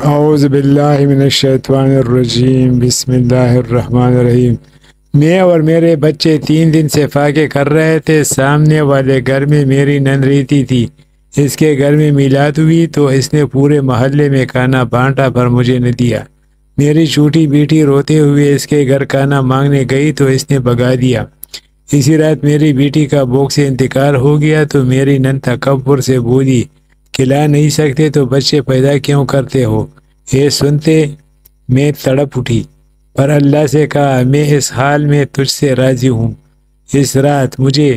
اعوذ باللہ من الشیطان الرجیم، بسم اللہ الرحمن الرحیم۔ میں اور میرے بچے 3 دن سے فاقے کر رہے تھے۔ سامنے والے گھر میں میری نند رہتی تھی۔ اس کے گھر میں میلاد ہوئی تو اس نے پورے محلے میں کھانا بانٹا پر مجھے نہ دیا۔ میری چھوٹی بیٹی روتے ہوئے اس کے گھر کھانا مانگنے گئی تو اس نے بھگا دیا۔ اسی رات میری بیٹی کا بھوک سے انتقال ہو گیا تو میری نند تکبر سے بولی، کھلا نہیں سکتے تو بچے پیدا کیوں کرتے ہو؟ یہ سنتے میں تڑپ اٹھی، پر اللہ سے کہا، میں اس حال میں تجھ سے راضی ہوں۔ اس رات مجھے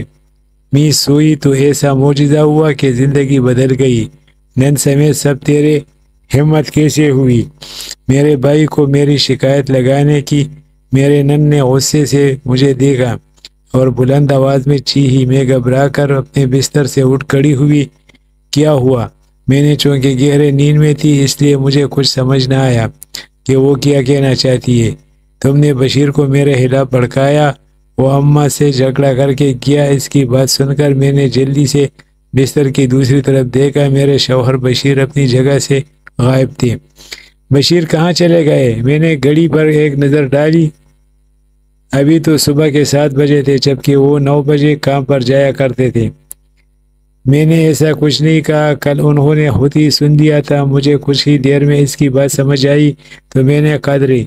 نیند سوئی تو ایسا معجزہ ہوا کہ زندگی بدل گئی۔ نند سمیت سب تیرے ہمت کیسے ہوئی؟ میرے بھائی کو میری شکایت لگانے کی۔ میرے نند نے غصے سے مجھے دیکھا اور بلند آواز میں چیخی۔ میں گھبرا کر اپنے بستر سے اٹھ کھڑی ہوئی۔ کیا ہوا؟ میں نے چونکہ گہرے نیند میں تھی اس لیے مجھے کچھ سمجھ نہ آیا کہ وہ کیا کہنا چاہتی ہے۔ تم نے بشیر کو میرے خلاف بھڑکایا، وہ اماں سے جھگڑا کر کے گیا۔ اس کی بات سن کر میں نے جلدی سے بستر کی دوسری طرف دیکھا۔ میرے شوہر بشیر اپنی جگہ سے غائب تھے۔ بشیر کہاں چلے گئے؟ میں نے گھڑی پر ایک نظر ڈالی۔ ابھی تو صبح کے 7 بجے تھے جبکہ وہ 9 بجے کام پر جایا کرتے تھے۔ میں نے ایسا کچھ نہیں کہا، کل انہوں نے خود ہی سن لیا تھا۔ مجھے کچھ ہی دیر میں اس کی بات سمجھ آئی تو میں نے قدرے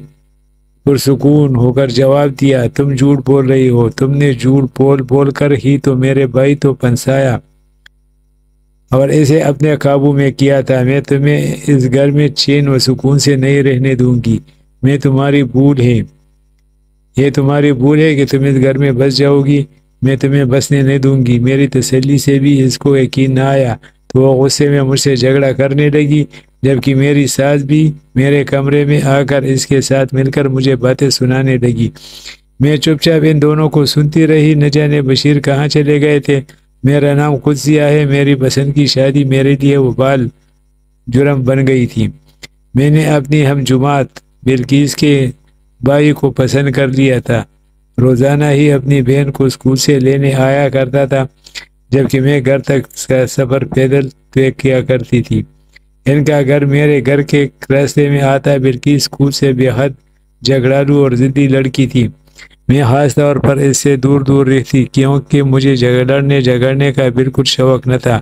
پرسکون ہو کر جواب دیا، تم جھوٹ بول رہی ہو۔ تم نے جھوٹ بول کر ہی تو میرے بھائی تو پھنسایا اور اسے اپنے قابو میں کیا تھا۔ میں تمہیں اس گھر میں چین و سکون سے نہیں رہنے دوں گی۔ یہ تمہاری بھول ہے کہ تم اس گھر میں بس جاؤ گی۔ میں تمہیں بسنے نہیں دوں گی۔ میری تسلی سے بھی اس کو یقین نہ آیا تو وہ غصے میں مجھ سے جھگڑا کرنے لگی، جبکہ میری ساس بھی میرے کمرے میں آ کر اس کے ساتھ مل کر مجھے باتیں سنانے لگی۔ میں چپ چاپ ان دونوں کو سنتی رہی۔ نہ جانے بشیر کہاں چلے گئے تھے۔ میرا نام قدسیہ ہے۔ میری پسند کی شادی میرے لیے وبال جرم بن گئی تھی۔ میں نے اپنی ہم جماعت بلقیس کے بھائی کو پسند کر لیا تھا۔ روزانہ ہی اپنی بہن کو اسکول سے لینے آیا کرتا تھا، جبکہ میں گھر تک کا سفر پیدل طے کیا کرتی تھی۔ ان کا گھر میرے گھر کے راستے میں آتا۔ بلقیس اسکول سے بے حد جھگڑالو اور ضدی لڑکی تھی۔ میں خاص طور پر اس سے دور رہتی کیونکہ مجھے جھگڑنے کا بالکل شوق نہ تھا،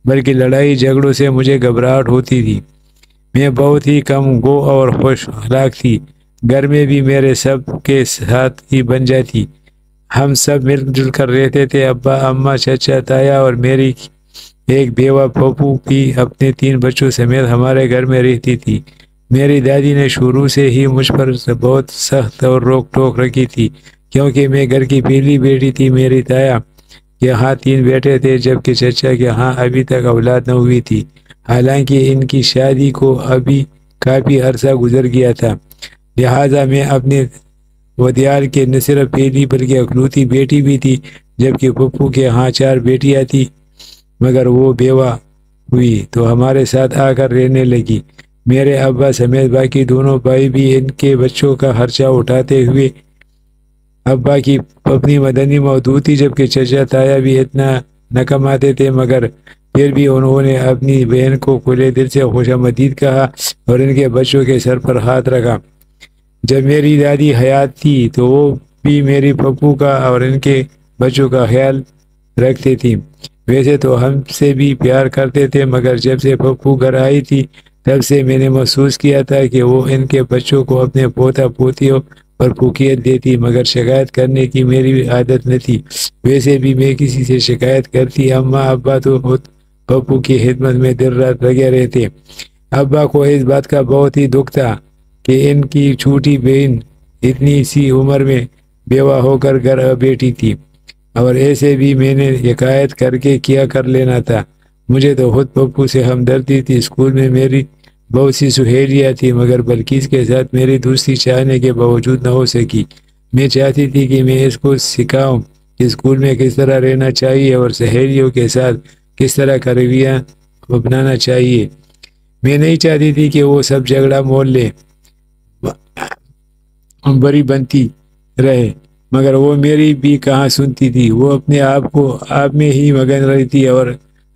بلکہ لڑائی جھگڑوں سے مجھے گھبراہٹ ہوتی تھی۔ میں بہت ہی کم گو اور خوش اخلاق تھی۔ گھر میں بھی میرے سب کے ساتھ ہی بن جاتی۔ ہم سب مل جل کر رہتے تھے۔ ابا، اماں، چچا، تایا اور میری ایک بیوہ پھوپھو بھی اپنے 3 بچوں سمیت ہمارے گھر میں رہتی تھی۔ میری دادی نے شروع سے ہی مجھ پر بہت سخت اور روک ٹوک رکھی تھی کیونکہ میں گھر کی پہلی بیٹی تھی۔ میری تایا کے ہاں 3 بیٹے تھے جبکہ چچا کے ہاں ابھی تک اولاد نہ ہوئی تھی، حالانکہ ان کی شادی کو ابھی کافی عرصہ گزر گیا تھا۔ لہٰذا میں اپنے ودیال کے نہ صرف پہلی بلکہ اکلوتی بیٹی بھی تھی، جبکہ پھپھو کے ہاں 4 بیٹیاں تھیں، مگر وہ بیوہ ہوئی تو ہمارے ساتھ آ کر رہنے لگی۔ میرے ابا سمیت باقی دونوں بھائی بھی ان کے بچوں کا خرچہ اٹھاتے ہوئے۔ ابا کی اپنی مدنی موجود تھی، جبکہ چچا تایا بھی اتنا نہ کماتے تھے، مگر پھر بھی انہوں نے اپنی بہن کو کھلے دل سے خوش آمدید کہا اور ان کے بچوں کے سر پر ہاتھ رکھا۔ جب میری دادی حیات تھی تو وہ بھی میری پھپھو کا اور ان کے بچوں کا خیال رکھتے تھی۔ ویسے تو ہم سے بھی پیار کرتے تھے، مگر جب سے پھپھو گھر آئی تھی تب سے میں نے محسوس کیا تھا کہ وہ ان کے بچوں کو اپنے پوتا پوتیوں پر پھوکیت دیتی، مگر شکایت کرنے کی میری عادت نہ تھی۔ ویسے بھی میں کسی سے شکایت کرتی، اماں ابا تو خود پھپھو کی خدمت میں دن رات لگے رہتے۔ ابا کو اس بات کا بہت ہی دکھ تھا کہ ان کی چھوٹی بہن اتنی سی عمر میں بیوہ ہو کر گھر بیٹھی تھی، اور ایسے بھی میں نے حکایت کر کے کیا کر لینا تھا۔ مجھے تو خود پھپھو سے ہمدردی تھی۔ اسکول میں میری بہت سی سہیلیاں تھیں، مگر بلقیس کے ساتھ میری دوستی چاہنے کے باوجود نہ ہو سکی۔ میں چاہتی تھی کہ میں اس کو سکھاؤں کہ اسکول میں کس طرح رہنا چاہیے اور سہیلیوں کے ساتھ کس طرح کا رویہ اپنانا چاہیے۔ میں نہیں چاہتی تھی کہ وہ سب جھگڑا مول لے بری بنتی رہے، مگر وہ میری بھی کہاں سنتی تھی۔ وہ اپنے آپ میں ہی مگن رہتی اور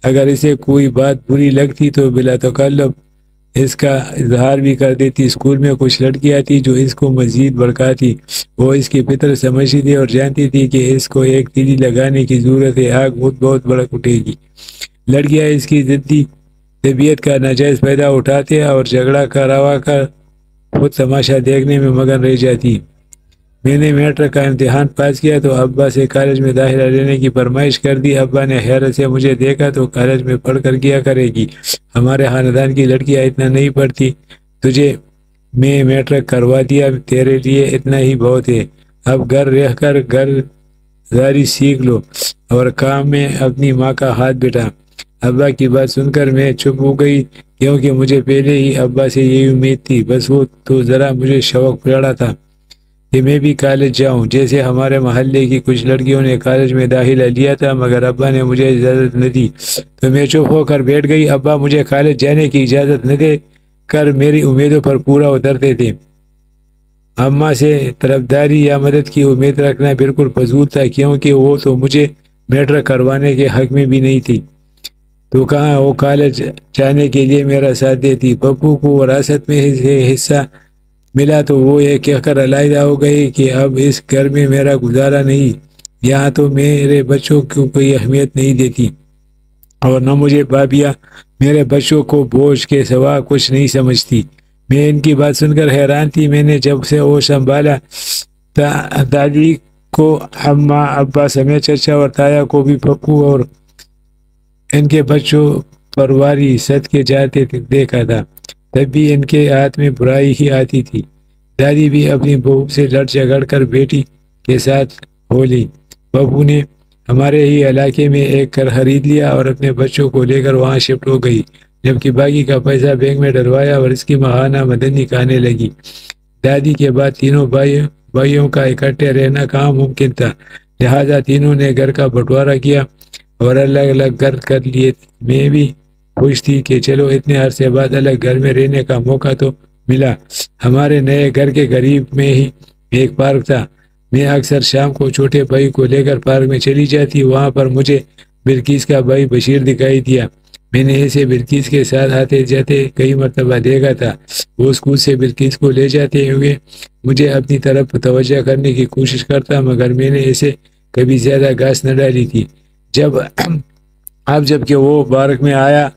اگر اسے کوئی بات بری لگتی تو بلا تکلف اس کا اظہار بھی کر دیتی۔ اسکول میں کچھ لڑکیاں تھیں جو اس کو مزید بھڑکاتی۔ وہ اس کی فطرت سمجھتی تھی اور جانتی تھی کہ اس کو ایک تیلی لگانے کی ضرورت ہے، آگ بہت بھڑک اٹھے گی۔ لڑکیاں اس کی ضدی طبیعت کا ناجائز فائدہ اٹھاتے اور جھگڑا کروا کر خود تماشا دیکھنے میں مگن رہ جاتی۔ میں نے میٹرک کا امتحان پاس کیا تو ابا سے کالج میں داخلہ لینے کی فرمائش کر دی۔ ابا نے حیرت سے مجھے دیکھا تو کالج میں پڑھ کر کیا کرے گی، ہمارے خاندان کی لڑکیاں اتنا نہیں پڑھتی، تجھے میں میٹرک کروا دیا، تیرے لیے اتنا ہی بہت ہے، اب گھر رہ کر گھر داری سیکھ لو اور کام میں اپنی ماں کا ہاتھ بیٹھا۔ ابا کی بات سن کر میں چپ ہو گئی، کیونکہ مجھے پہلے ہی ابا سے یہی امید تھی، بس وہ تو ذرا مجھے شوق پڑا تھا کہ میں بھی کالج جاؤں، جیسے ہمارے محلے کی کچھ لڑکیوں نے کالج میں داخلہ لیا تھا، مگر ابا نے مجھے اجازت نہ دی تو میں چپ ہو کر بیٹھ گئی۔ ابا مجھے کالج جانے کی اجازت نہ دے کر میری امیدوں پر پورا اترتے تھے۔ اماں سے طرفداری یا مدد کی امید رکھنا بالکل فضول تھا، کیونکہ وہ تو مجھے میٹرک کروانے کے حق میں بھی نہیں تھی، تو کہاں وہ کالج جانے کے لیے میرا ساتھ دیتی۔ پپو کو وراثت میں حصہ ملا تو وہ یہ کہہ کر علیحدہ ہو گئی کہ اب اس گھر میں میرا گزارا نہیں، یہاں تو میرے بچوں کو کوئی اہمیت نہیں دیتی اور نہ مجھے بابیاں میرے بچوں کو بوجھ کے سوا کچھ نہیں سمجھتی۔ میں ان کی بات سن کر حیران تھی۔ میں نے جب سے وہ سنبھالا دادی کو، اماں ابا سمیت چچا اور تایا کو بھی پپو اور ان کے بچوں پرواری صد کے جاتے دیکھا تھا، تب بھی ان کے ہاتھ میں برائی ہی آتی تھی۔ دادی بھی اپنی بہو سے لڑ جھگڑ کر بیٹی کے ساتھ ہو لی۔ پپو نے ہمارے ہی علاقے میں ایک گھر خرید لیا اور اپنے بچوں کو لے کر وہاں شفٹ ہو گئی، جبکہ باقی کا پیسہ بینک میں ڈلوایا اور اس کی ماہانہ آمدنی کھانے لگی۔ دادی کے بعد تینوں بھائیوں کا اکٹھے رہنا کہاں ممکن تھا، لہذا تینوں نے گھر کا بٹوارا کیا اور الگ الگ گھر کر لیے۔ میں بھی خوش تھی کہ چلو اتنے عرصے بعد الگ گھر میں رہنے کا موقع تو ملا۔ ہمارے نئے گھر کے قریب میں ہی ایک پارک تھا، میں اکثر شام کو چھوٹے بھائی کو لے کر پارک میں چلی جاتی۔ وہاں پر مجھے بلقیس کا بھائی بشیر دکھائی دیا۔ میں نے اسے بلقیس کے ساتھ آتے جاتے کئی مرتبہ دیکھا تھا۔ وہ اسکول سے بلقیس کو لے جاتے ہوئے مجھے اپنی طرف توجہ کرنے کی کوشش کرتا، مگر میں نے اسے کبھی زیادہ گھاس نہ ڈالی تھی۔ جب کہ وہ پارک میں آیا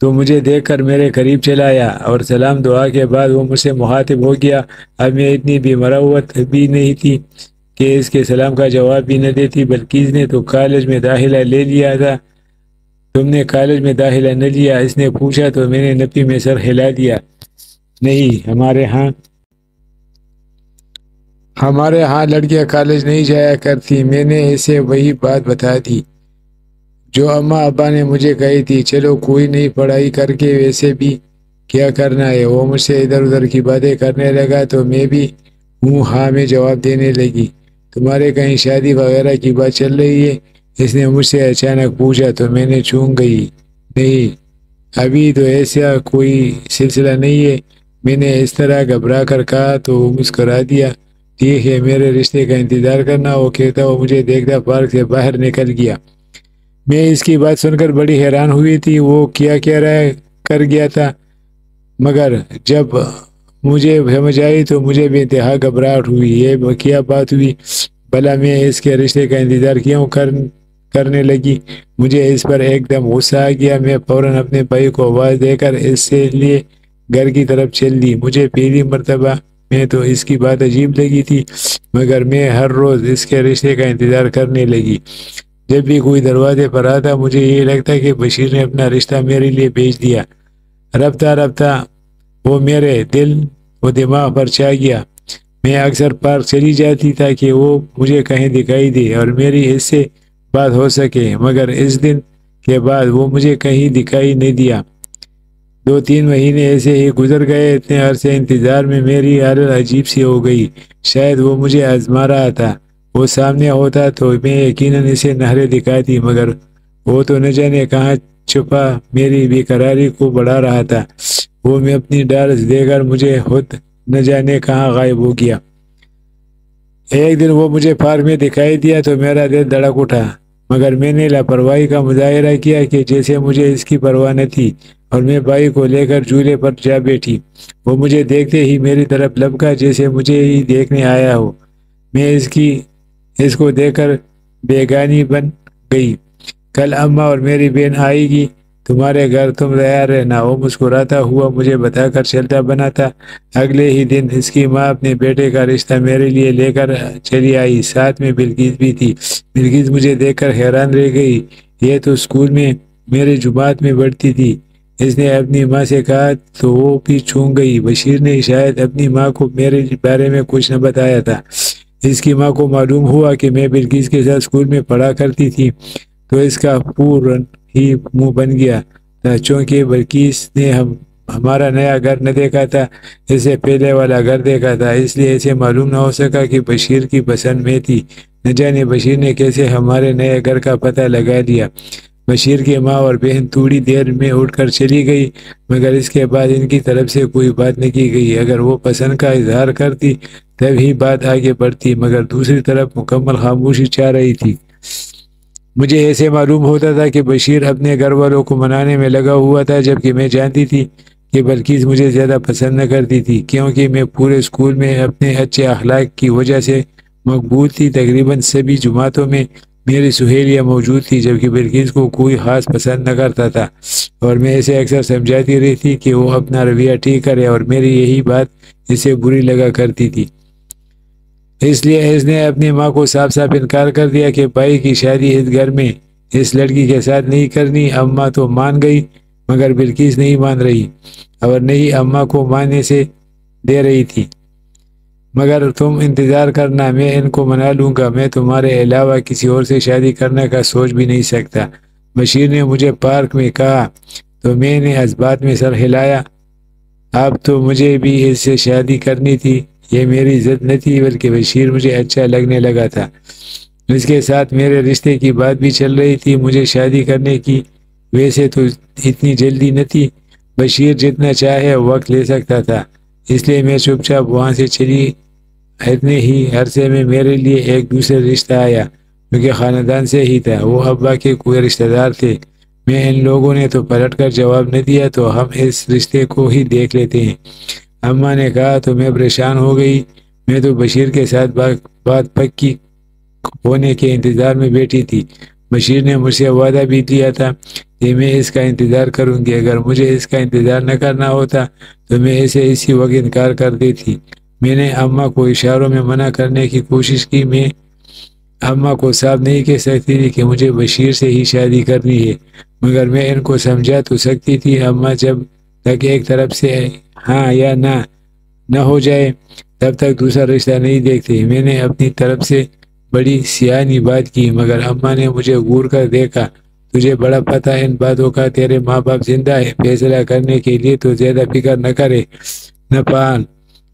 تو مجھے دیکھ کر میرے قریب چلا آیا اور سلام دعا کے بعد وہ مجھ سے مخاطب ہو گیا۔ اب میں اتنی بھی مروت بھی نہیں تھی کہ اس کے سلام کا جواب بھی نہ دیتی۔ بلقیس نے تو کالج میں داخلہ لے لیا تھا، تم نے کالج میں داخلہ نہ لیا؟ اس نے پوچھا تو میں نے نفی میں سر ہلا دیا۔ نہیں، ہمارے ہاں لڑکیاں کالج نہیں جایا کرتی۔ میں نے اسے وہی بات بتا دی جو اماں ابا نے مجھے کہی تھی، چلو کوئی نہیں، پڑھائی کر کے ویسے بھی کیا کرنا ہے۔ وہ مجھ سے ادھر ادھر کی باتیں کرنے لگا تو میں بھی ہاں میں جواب دینے لگی۔ تمہارے کہیں شادی وغیرہ کی بات چل رہی ہے؟ اس نے مجھ سے اچانک پوچھا تو میں نے چونک گئی، نہیں ابھی تو ایسا کوئی سلسلہ نہیں ہے۔ میں نے اس طرح گھبرا کر کہا تو وہ مسکرا دیا، ٹھیک ہے میرے رشتے کا انتظار کرنا۔ وہ کہتا وہ مجھے دیکھتا پارک سے باہر نکل گیا۔ میں اس کی بات سن کر بڑی حیران ہوئی تھی، وہ کیا کہہ رہا کر گیا تھا، مگر جب مجھے سمجھ آئی تو مجھے بھی انتہا گھبراہٹ ہوئی۔ یہ کیا بات ہوئی بھلا، میں اس کے رشتے کا انتظار کیوں کرنے لگی؟ مجھے اس پر ایک دم غصہ آ گیا۔ میں فوراً اپنے بھائی کو آواز دے کر اس سے لیے گھر کی طرف چل دی۔ مجھے پہلی مرتبہ میں تو اس کی بات عجیب لگی تھی، مگر میں ہر روز اس کے رشتے کا انتظار کرنے لگی۔ جب بھی کوئی دروازے پر آتا مجھے یہ لگتا کہ بشیر نے اپنا رشتہ میرے لیے بھیج دیا۔ رفتہ رفتہ وہ میرے دل و دماغ پر چھا گیا۔ میں اکثر پارک چلی جاتی تاکہ وہ مجھے کہیں دکھائی دے اور میری اس سے بات ہو سکے، مگر اس دن کے بعد وہ مجھے کہیں دکھائی نہیں دیا۔ 2-3 مہینے ایسے ہی گزر گئے۔ اتنے عرصے انتظار میں میری حالت عجیب سی ہو گئی۔ شاید وہ مجھے آزما رہا تھا۔ وہ سامنے ہوتا تو میں یقیناً اسے نہریں دکھاتی، مگر وہ تو نہ جانے کہاں چھپا میری بے قراری کو بڑھا رہا تھا۔ وہ میں اپنی ڈارس دے کر مجھے خود نہ جانے کہاں غائب ہو گیا۔ ایک دن وہ مجھے پارک میں دکھائی دیا تو میرا دل دھڑک اٹھا، مگر میں نے لاپرواہی کا مظاہرہ کیا کہ جیسے مجھے اس کی پرواہ نہ تھی اور میں بھائی کو لے کر جھولے پر جا بیٹھی۔ وہ مجھے دیکھتے ہی میری طرف لپکا جیسے مجھے ہی دیکھنے آیا ہو۔ میں اس کو دیکھ کر بیگانی بن گئی۔ کل اماں اور میری بہن آئے گی تمہارے گھر، تم تیار رہنا، وہ مسکراتا ہوا مجھے بتا کر چلتا بنا تھا۔ اگلے ہی دن اس کی ماں اپنے بیٹے کا رشتہ میرے لیے لے کر چلی آئی، ساتھ میں بلقیس بھی تھی۔ بلقیس مجھے دیکھ کر حیران رہ گئی، یہ تو اسکول میں میرے جماعت میں پڑھتی تھی۔ اس نے اپنی ماں سے کہا تو وہ بھی چونک گئی۔ بشیر نے شاید اپنی ماں کو میرے بارے میں کچھ نہ بتایا تھا۔ اس کی ماں کو معلوم ہوا کہ میں بلقیس کے ساتھ اسکول میں پڑھا کرتی تھی تو اس کا فوراً ہی منہ بن گیا تھا، چونکہ بلقیس نے ہمارا نیا گھر نہ دیکھا تھا، اس سے پہلے والا گھر دیکھا تھا، اس لیے اسے معلوم نہ ہو سکا کہ بشیر کی پسند میں تھی۔ نہ جانے بشیر نے کیسے ہمارے نئے گھر کا پتہ لگا دیا۔ بشیر کی ماں اور بہن تھوڑی دیر میں اٹھ کر چلی گئی، مگر اس کے بعد ان کی طرف سے کوئی بات نہ کی گئی۔ اگر وہ پسند کا اظہار کرتی تب ہی بات آگے بڑھتی، مگر دوسری طرف مکمل خاموشی چھا رہی تھی۔ مجھے ایسے معلوم ہوتا تھا کہ بشیر اپنے گھر والوں کو منانے میں لگا ہوا تھا، جبکہ میں جانتی تھی کہ بلقیس مجھے زیادہ پسند نہ کرتی تھی، کیونکہ میں پورے اسکول میں اپنے اچھے اخلاق کی وجہ سے مقبول تھی۔ تقریباً سبھی جماعتوں میں میری سہیلیاں موجود تھی، جبکہ بلقیس کو کوئی خاص پسند نہ کرتا تھا، اور میں اسے اکثر سمجھاتی رہتی کہ وہ اپنا رویہ ٹھیک کرے، اور میری یہی بات اسے بری لگا کرتی تھی۔ اس لیے اس نے اپنی ماں کو صاف صاف انکار کر دیا کہ بھائی کی شادی اس گھر میں اس لڑکی کے ساتھ نہیں کرنی۔ اماں تو مان گئی، مگر بلقیس نہیں مان رہی، اور نہیں اماں کو ماننے سے دے رہی تھی۔ مگر تم انتظار کرنا، میں ان کو منا لوں گا، میں تمہارے علاوہ کسی اور سے شادی کرنے کا سوچ بھی نہیں سکتا۔ بشیر نے مجھے پارک میں کہا تو میں نے اس بات میں سر ہلایا۔ اب تو مجھے بھی اس سے شادی کرنی تھی، یہ میری ضد نہ تھی، بلکہ بشیر مجھے اچھا لگنے لگا تھا۔ اس کے ساتھ میرے رشتے کی بات بھی چل رہی تھی، مجھے شادی کرنے کی ویسے تو اتنی جلدی نہ تھی، بشیر جتنا چاہے وقت لے سکتا تھا، اس لیے میں چپ چاپ وہاں سے چلی۔ اتنے ہی عرصے میں میرے لیے ایک دوسرا رشتہ آیا، کیونکہ خاندان سے ہی تھا، وہ ابا کے کوئی رشتہ دار تھے۔ میں ان لوگوں نے تو پلٹ کر جواب نہ دیا تو ہم اس رشتے کو ہی دیکھ لیتے ہیں۔ اماں نے کہا تو میں پریشان ہو گئی، میں تو بشیر کے ساتھ بات پکی ہونے کے انتظار میں بیٹھی تھی۔ بشیر نے مجھ سے وعدہ بھی دیا تھا کہ میں اس کا انتظار کروں گی، اگر مجھے اس کا انتظار نہ کرنا ہوتا تو میں اسے اسی وقت انکار کر دیتی۔ میں نے اماں کو اشاروں میں منع کرنے کی کوشش کی، میں اماں کو صاف نہیں کہہ سکتی تھی کہ مجھے بشیر سے ہی شادی کرنی ہے، مگر میں ان کو سمجھا تو سکتی تھی۔ اماں جب تک ایک طرف سے ہاں یا نہ ہو جائے تب تک دوسرا رشتہ نہیں دیکھتے۔ میں نے اپنی طرف سے بڑی سیاسی بات کی، مگر اماں نے مجھے گور کر دیکھا۔ تجھے بڑا پتہ ان باتوں کا، تیرے ماں باپ زندہ ہے، فیصلہ کرنے کے لیے تو زیادہ فکر نہ کرے نہ پال۔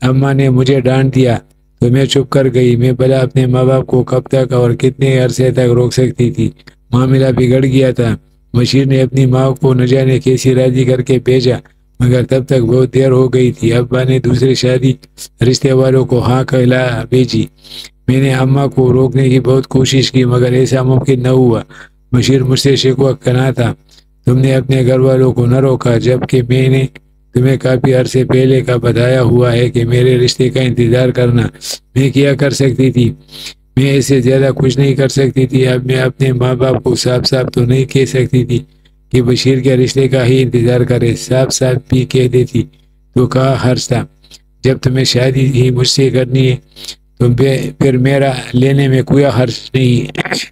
اماں نے مجھے ڈانٹ دیا تو میں چپ کر گئی۔ میں بھلا اپنے ماں باپ کو کب تک اور کتنے عرصے تک روک سکتی تھی؟ معاملہ بگڑ گیا تھا۔ بشیر نے اپنی ماں کو نہ جانے کیسی راضی کر کے بھیجا، مگر تب تک بہت دیر ہو گئی تھی۔ ابا نے دوسرے شادی رشتے والوں کو ہاں کہلا بھیجی۔ میں نے اماں کو روکنے کی بہت کوشش کی، مگر ایسا ممکن نہ ہوا۔ بشیر مجھ سے شکوہ کرنا تھا، تم نے اپنے گھر والوں کو نہ روکا، جبکہ میں نے تمہیں کافی عرصے پہلے کا بتایا ہوا ہے کہ میرے رشتے کا انتظار کرنا۔ میں کیا کر سکتی تھی؟ میں اسے زیادہ کچھ نہیں کر سکتی تھی۔ اب میں اپنے ماں باپ کو صاف صاف تو نہیں کہہ سکتی تھی کہ بشیر کے رشتے کا ہی انتظار کرے، صاف صاف بھی کہہ دیتی تو کہا حرج تھا۔ جب تمہیں شادی ہی مجھ سے کرنی ہے تو پھر میرا لینے میں کوئی حرج نہیں۔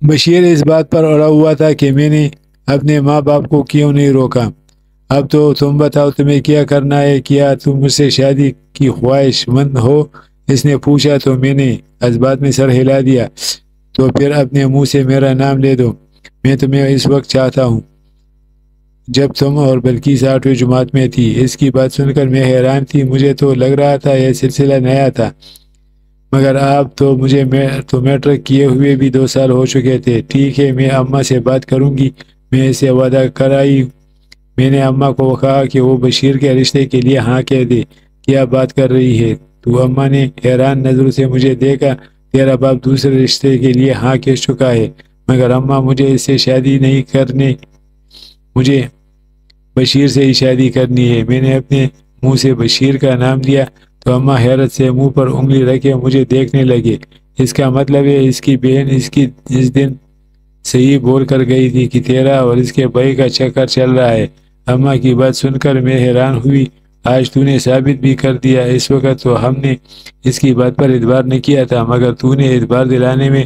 بشیر اس بات پر اڑا ہوا تھا کہ میں نے اپنے ماں باپ کو کیوں نہیں روکا۔ اب تو تم بتاؤ تمہیں کیا کرنا ہے، کیا تم مجھ سے شادی کی خواہش مند ہو؟ اس نے پوچھا تو میں نے اس بات میں سر ہلا دیا۔ تو پھر اپنے منہ سے میرا نام لے دو، میں تمہیں اس وقت چاہتا ہوں جب تم اور بلقیس 8ویں جماعت میں تھی۔ اس کی بات سن کر میں حیران تھی، مجھے تو لگ رہا تھا یہ سلسلہ نیا تھا، مگر اب تو مجھے میٹرک کیے ہوئے بھی 2 سال ہو چکے تھے۔ ٹھیک ہے، میں اماں سے بات کروں گی، میں اسے وعدہ کرائی۔ میں نے اماں کو کہا کہ وہ بشیر کے رشتے کے لیے ہاں کہہ دے۔ کیا بات کر رہی ہے تو؟ اماں نے حیران نظروں سے مجھے دیکھا۔ تیرا باپ دوسرے رشتے کے لیے ہاں کہہ چکا ہے، مگر اماں مجھے اس سے شادی نہیں کرنے، مجھے بشیر سے ہی شادی کرنی ہے۔ میں نے اپنے منہ سے بشیر کا نام لیا تو اماں حیرت سے منہ پر انگلی رکھے مجھے دیکھنے لگے۔ اس کا مطلب ہے اس کی بہن اس دن صحیح بول کر گئی تھی کہ تیرا اور اس کے بھائی کا چکر چل رہا ہے۔ اماں کی بات سن کر میں حیران ہوئی۔ آج تو نے ثابت بھی کر دیا۔ اس وقت تو ہم نے اس کی بات پر اعتبار نہیں کیا تھا، مگر تو نے اعتبار دلانے میں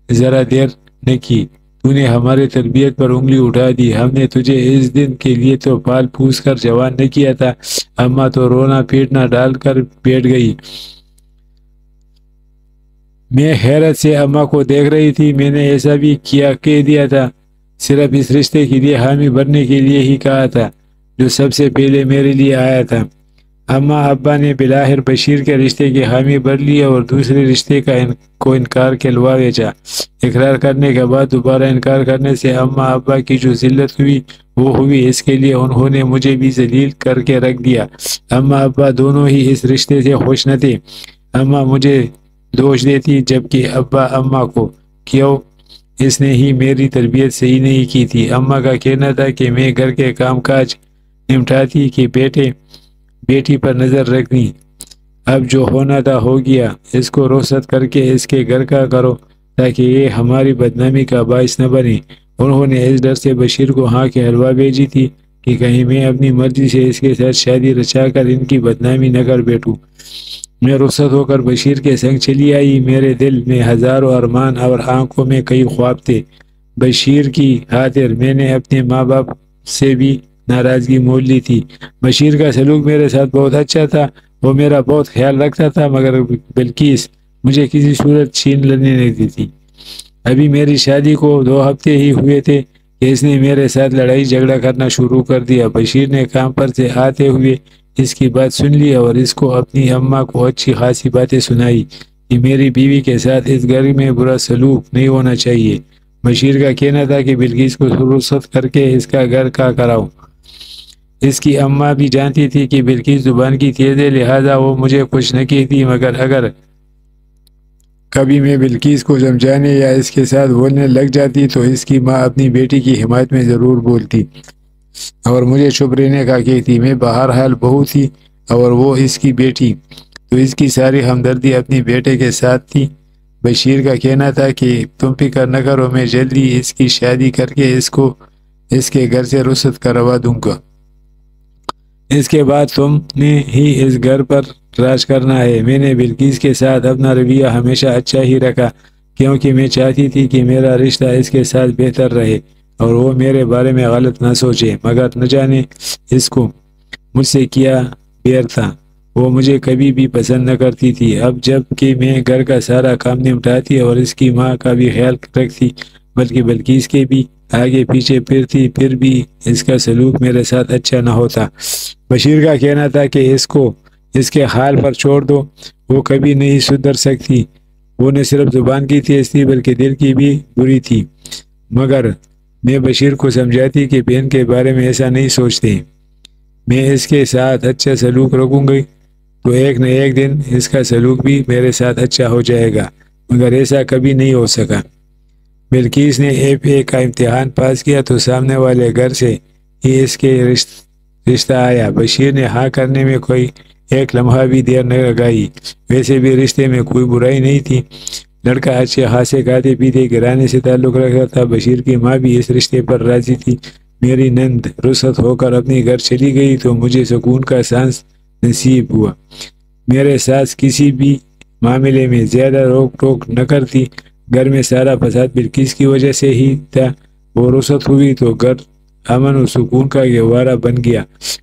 ذرا دیر نہ کی۔ تو نے ہمارے تربیت پر انگلی اٹھا دی۔ ہم نے تجھے اس دن کے لیے تو پال پوس کر جوان نہ کیا تھا۔ اماں تو رونا پیٹنا ڈال کر بیٹھ گئی۔ میں حیرت سے اماں کو دیکھ رہی تھی۔ میں نے ایسا بھی کہہ دیا تھا، صرف اس رشتے کے لیے حامی بننے کے لیے ہی کہا تھا جو سب سے پہلے میرے لیے آیا تھا۔ اماں ابا نے بلاخر بشیر کے رشتے کے حامی بن لیا اور دوسرے رشتے کو انکار کھلوا بیچا۔ اقرار کرنے کے بعد دوبارہ انکار کرنے سے اماں ابا کی جو ذلت ہوئی وہ ہوئی، اس کے لیے انہوں نے مجھے بھی ذلیل کر کے رکھ دیا۔ اماں ابا دونوں ہی اس رشتے سے خوش نہ تھے۔ اماں مجھے دوش دیتی جبکہ ابا اماں کو، کیوں اس نے ہی میری تربیت صحیح نہیں کی تھی۔ اماں کا کہنا تھا کہ میں گھر کے کام کاج نمٹاتی کہ بیٹی پر نظر رکھنی۔ اب جو ہونا تھا ہو گیا، اس کو رخصت کر کے اس کے گھر کا کرو تاکہ یہ ہماری بدنامی کا باعث نہ بنے۔ انہوں نے اس ڈر سے بشیر کو ہاں کے حلوہ بھیجی تھی کہ کہیں میں اپنی مرضی سے اس کے ساتھ شادی رچا کر ان کی بدنامی نہ کر بیٹھوں۔ میں رخصت ہو کر بشیر کے سنگ چلی آئی۔ میرے دل میں ہزاروں ارمان اور آنکھوں میں کئی خواب تھے۔ بشیر کی خاطر میں نے اپنے ماں باپ سے بھی ناراضگی مول لی تھی۔ بشیر کا سلوک میرے ساتھ بہت اچھا تھا، وہ میرا بہت خیال رکھتا تھا، مگر بلکیس مجھے کسی صورت چھین لینے نہیں دیتی۔ ابھی میری شادی کو 2 ہفتے ہی ہوئے تھے کہ اس نے میرے ساتھ لڑائی جھگڑا کرنا شروع کر دیا۔ بشیر نے کام پر سے آتے ہوئے اس کی بات سن لی اور اس کو اپنی اماں کو اچھی خاصی باتیں سنائی کہ میری بیوی کے ساتھ اس گھر میں برا سلوک نہیں ہونا چاہیے۔ بشیر کا کہنا تھا کہ بلکیس کو رخصت کر کے اس کا گھر کا کراؤ۔ اس کی اماں بھی جانتی تھی کہ بلکیس زبان کی تیز ہے، لہذا وہ مجھے کچھ نہ کہتی، مگر اگر کبھی میں بلکیس کو سمجھانے یا اس کے ساتھ بولنے لگ جاتی تو اس کی ماں اپنی بیٹی کی حمایت میں ضرور بولتی اور مجھے چپ رہنے کا کہتی۔ میں بہرحال بہو تھی اور وہ اس کی بیٹی، تو اس کی ساری ہمدردی اپنی بیٹے کے ساتھ تھی۔ بشیر کا کہنا تھا کہ تم فکر نہ کرو، میں جلدی اس کی شادی کر کے اس کو اس کے گھر سے رخصت کروا دوں گا۔ اس کے بعد تم نے ہی اس گھر پر راج کرنا ہے۔ میں نے بلکیس کے ساتھ اپنا رویہ ہمیشہ اچھا ہی رکھا کیونکہ میں چاہتی تھی کہ میرا رشتہ اس کے ساتھ بہتر رہے اور وہ میرے بارے میں غلط نہ سوچے، مگر نہ جانے اس کو مجھ سے کیا بیر تھا۔ وہ مجھے کبھی بھی پسند نہ کرتی تھی۔ اب جب کہ میں گھر کا سارا کام نمٹاتی اور اس کی ماں کا بھی خیال رکھتی، بلکہ بلکیس کے بھی آگے پیچھے پھرتی، پھر بھی اس کا سلوک میرے ساتھ اچھا نہ ہوتا۔ بشیر کا کہنا تھا کہ اس کو اس کے حال پر چھوڑ دو، وہ کبھی نہیں سدھر سکتی۔ وہ نہ صرف زبان کی تیز تھی بلکہ دل کی بھی بری تھی، مگر میں بشیر کو سمجھاتی کہ بہن کے بارے میں ایسا نہیں سوچتے۔ میں اس کے ساتھ اچھا سلوک رکھوں گی تو ایک نہ ایک دن اس کا سلوک بھی میرے ساتھ اچھا ہو جائے گا، مگر ایسا کبھی نہیں ہو سکا۔ بلکیس نے FA کا امتحان پاس کیا تو سامنے والے گھر سے ہی اس کے رشتہ آیا۔ بشیر نے ہاں کرنے میں کوئی ایک لمحہ بھی دیر نہ لگائی۔ ویسے بھی رشتے میں کوئی برائی نہیں تھی، لڑکا اچھے خاصے کھاتے پیتے گھرانے سے تعلق رکھتا تھا۔ بشیر کی ماں بھی اس رشتے پر راضی تھی۔ میری نند رخصت ہو کر اپنے گھر چلی گئی تو مجھے سکون کا سانس نصیب ہوا۔ میرے ساس کسی بھی معاملے میں زیادہ روک ٹوک نہ کرتی۔ گھر میں سارا فساد بلکیس کی وجہ سے ہی تھا۔ وہ رخصت ہوئی تو گھر امن و سکون کا گہوارہ بن گیا۔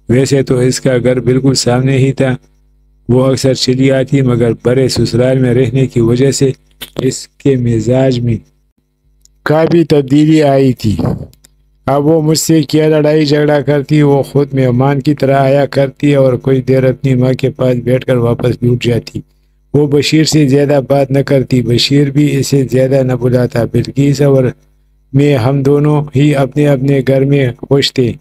ویسے تو اس کا گھر بالکل سامنے ہی تھا، وہ اکثر چلی آتی، مگر بڑے سسرال میں رہنے کی وجہ سے اس کے مزاج میں کافی تبدیلی آئی تھی۔ اب وہ مجھ سے کیا لڑائی جھگڑا کرتی، وہ خود مہمان کی طرح آیا کرتی اور کچھ دیر اپنی ماں کے پاس بیٹھ کر واپس بھی اٹھ جاتی۔ وہ بشیر سے زیادہ بات نہ کرتی، بشیر بھی اسے زیادہ نہ بلاتا۔ بلکیس اور میں ہم دونوں ہی اپنے اپنے گھر میں خوش تھے۔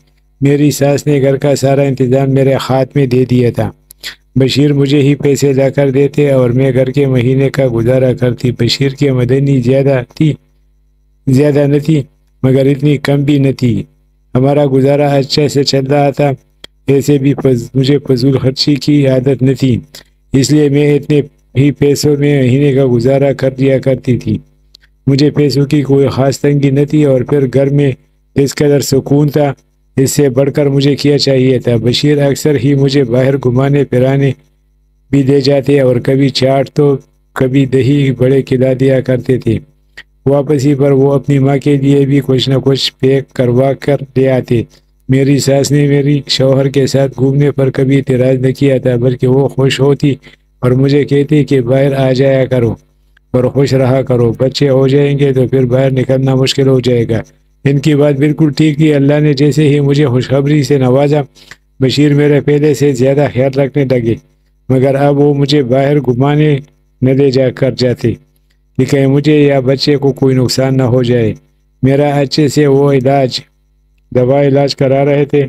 میری ساس نے گھر کا سارا انتظام میرے ہاتھ میں دے دیا تھا۔ بشیر مجھے ہی پیسے لا کر دیتے اور میں گھر کے مہینے کا گزارا کرتی۔ بشیر کی آمدنی زیادہ نہ تھی، مگر اتنی کم بھی نہ تھی ہمارا گزارا اچھے سے چل رہا تھا، ایسے بھی مجھے فضول خرچی کی عادت نہ تھی، اس لیے میں اتنے ہی پیسوں میں مہینے کا گزارا کر لیا کرتی تھی۔ مجھے پیسوں کی کوئی خاص تنگی نہ تھی، اور پھر گھر میں اس قدر سکون تھا، اس سے بڑھ کر مجھے کیا چاہیے تھا۔ بشیر اکثر ہی مجھے باہر گھمانے پھرانے بھی لے جاتے، اور کبھی چاٹ تو کبھی دہی بڑے کھلا دیا کرتے تھے۔ واپسی پر وہ اپنی ماں کے لیے بھی کچھ نہ کچھ پیک کروا کر لے آتے۔ میری ساس نے میری شوہر کے ساتھ گھومنے پر کبھی اعتراض نہ کیا تھا، بلکہ وہ خوش ہوتی اور مجھے کہتی کہ باہر آ جایا کرو اور خوش رہا کرو، بچے ہو جائیں گے تو پھر باہر نکلنا مشکل ہو جائے گا۔ ان کی بات بالکل ٹھیک تھی۔ اللہ نے جیسے ہی مجھے خوشخبری سے نوازا، بشیر میرے پہلے سے زیادہ خیال رکھنے لگے، مگر اب وہ مجھے باہر گھمانے نہ لے جا کر جاتے کہ کہیں مجھے یا بچے کو کوئی نقصان نہ ہو جائے۔ میرا اچھے سے وہ دوا علاج کرا رہے تھے،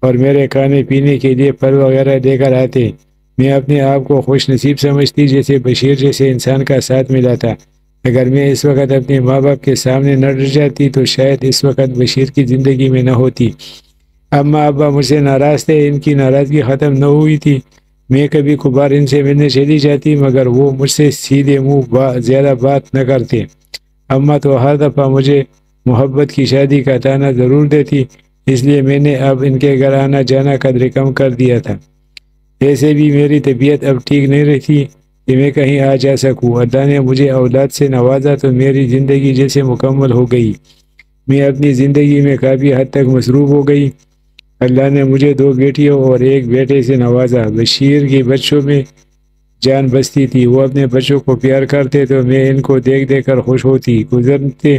اور میرے کھانے پینے کے لیے پھل وغیرہ دے کر آتے۔ میں اپنے آپ کو خوش نصیب سمجھتی جیسے بشیر جیسے انسان کا ساتھ ملا تھا۔ اگر میں اس وقت اپنے ماں باپ کے سامنے نہ ڈر جاتی تو شاید اس وقت بشیر کی زندگی میں نہ ہوتی۔ اماں ابا مجھ سے ناراض تھے، ان کی ناراضگی ختم نہ ہوئی تھی۔ میں کبھی کبھار ان سے ملنے چلی جاتی، مگر وہ مجھ سے سیدھے منہ زیادہ بات نہ کرتے۔ اماں تو ہر دفعہ مجھے محبت کی شادی کا تانا ضرور دیتی، اس لیے میں نے اب ان کے گھر آنا جانا قدر کم کر دیا تھا۔ ایسے بھی میری طبیعت اب ٹھیک نہیں رہتی کہ میں کہیں آ جا سکوں۔ اللہ نے مجھے اولاد سے نوازا تو میری زندگی جیسے مکمل ہو گئی۔ میں اپنی زندگی میں کافی حد تک مصروف ہو گئی۔ اللہ نے مجھے 2 بیٹیوں اور 1 بیٹے سے نوازا۔ بشیر کے بچوں میں جان بستی تھی، وہ اپنے بچوں کو پیار کرتے تو میں ان کو دیکھ دیکھ کر خوش ہوتی۔ گزرتے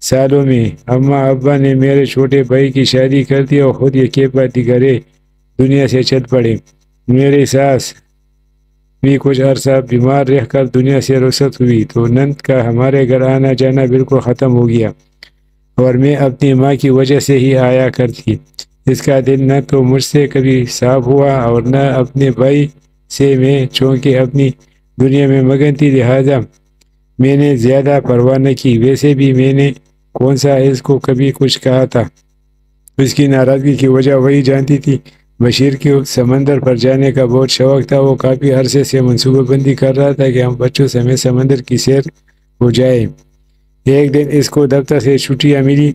سالوں میں اماں ابا نے میرے چھوٹے بھائی کی شادی کر دی اور خود یہ کیپاتی گھرے دنیا سے چل پڑے۔ میری ساس بھی کچھ عرصہ بیمار رہ کر دنیا سے رخصت ہوئی تو نند کا ہمارے گھر آنا جانا بالکل ختم ہو گیا، اور میں اپنی ماں کی وجہ سے ہی آیا کرتی۔ اس کا دل نہ تو مجھ سے کبھی صاف ہوا اور نہ اپنے بھائی سے، میں چونکہ اپنی دنیا میں مگن تھی لہذا میں نے زیادہ پرواہ نہ کی۔ ویسے بھی میں نے کون سا اس کو کبھی کچھ کہا تھا؟ اس کی ناراضگی کی وجہ وہی جانتی تھی۔ بشیر کو سمندر پر جانے کا بہت شوق تھا، وہ کافی عرصے سے منصوبہ بندی کر رہا تھا کہ ہم بچوں سمیت سمندر کی سیر ہو جائے۔ ایک دن اس کو دفتر سے چھٹیاں ملی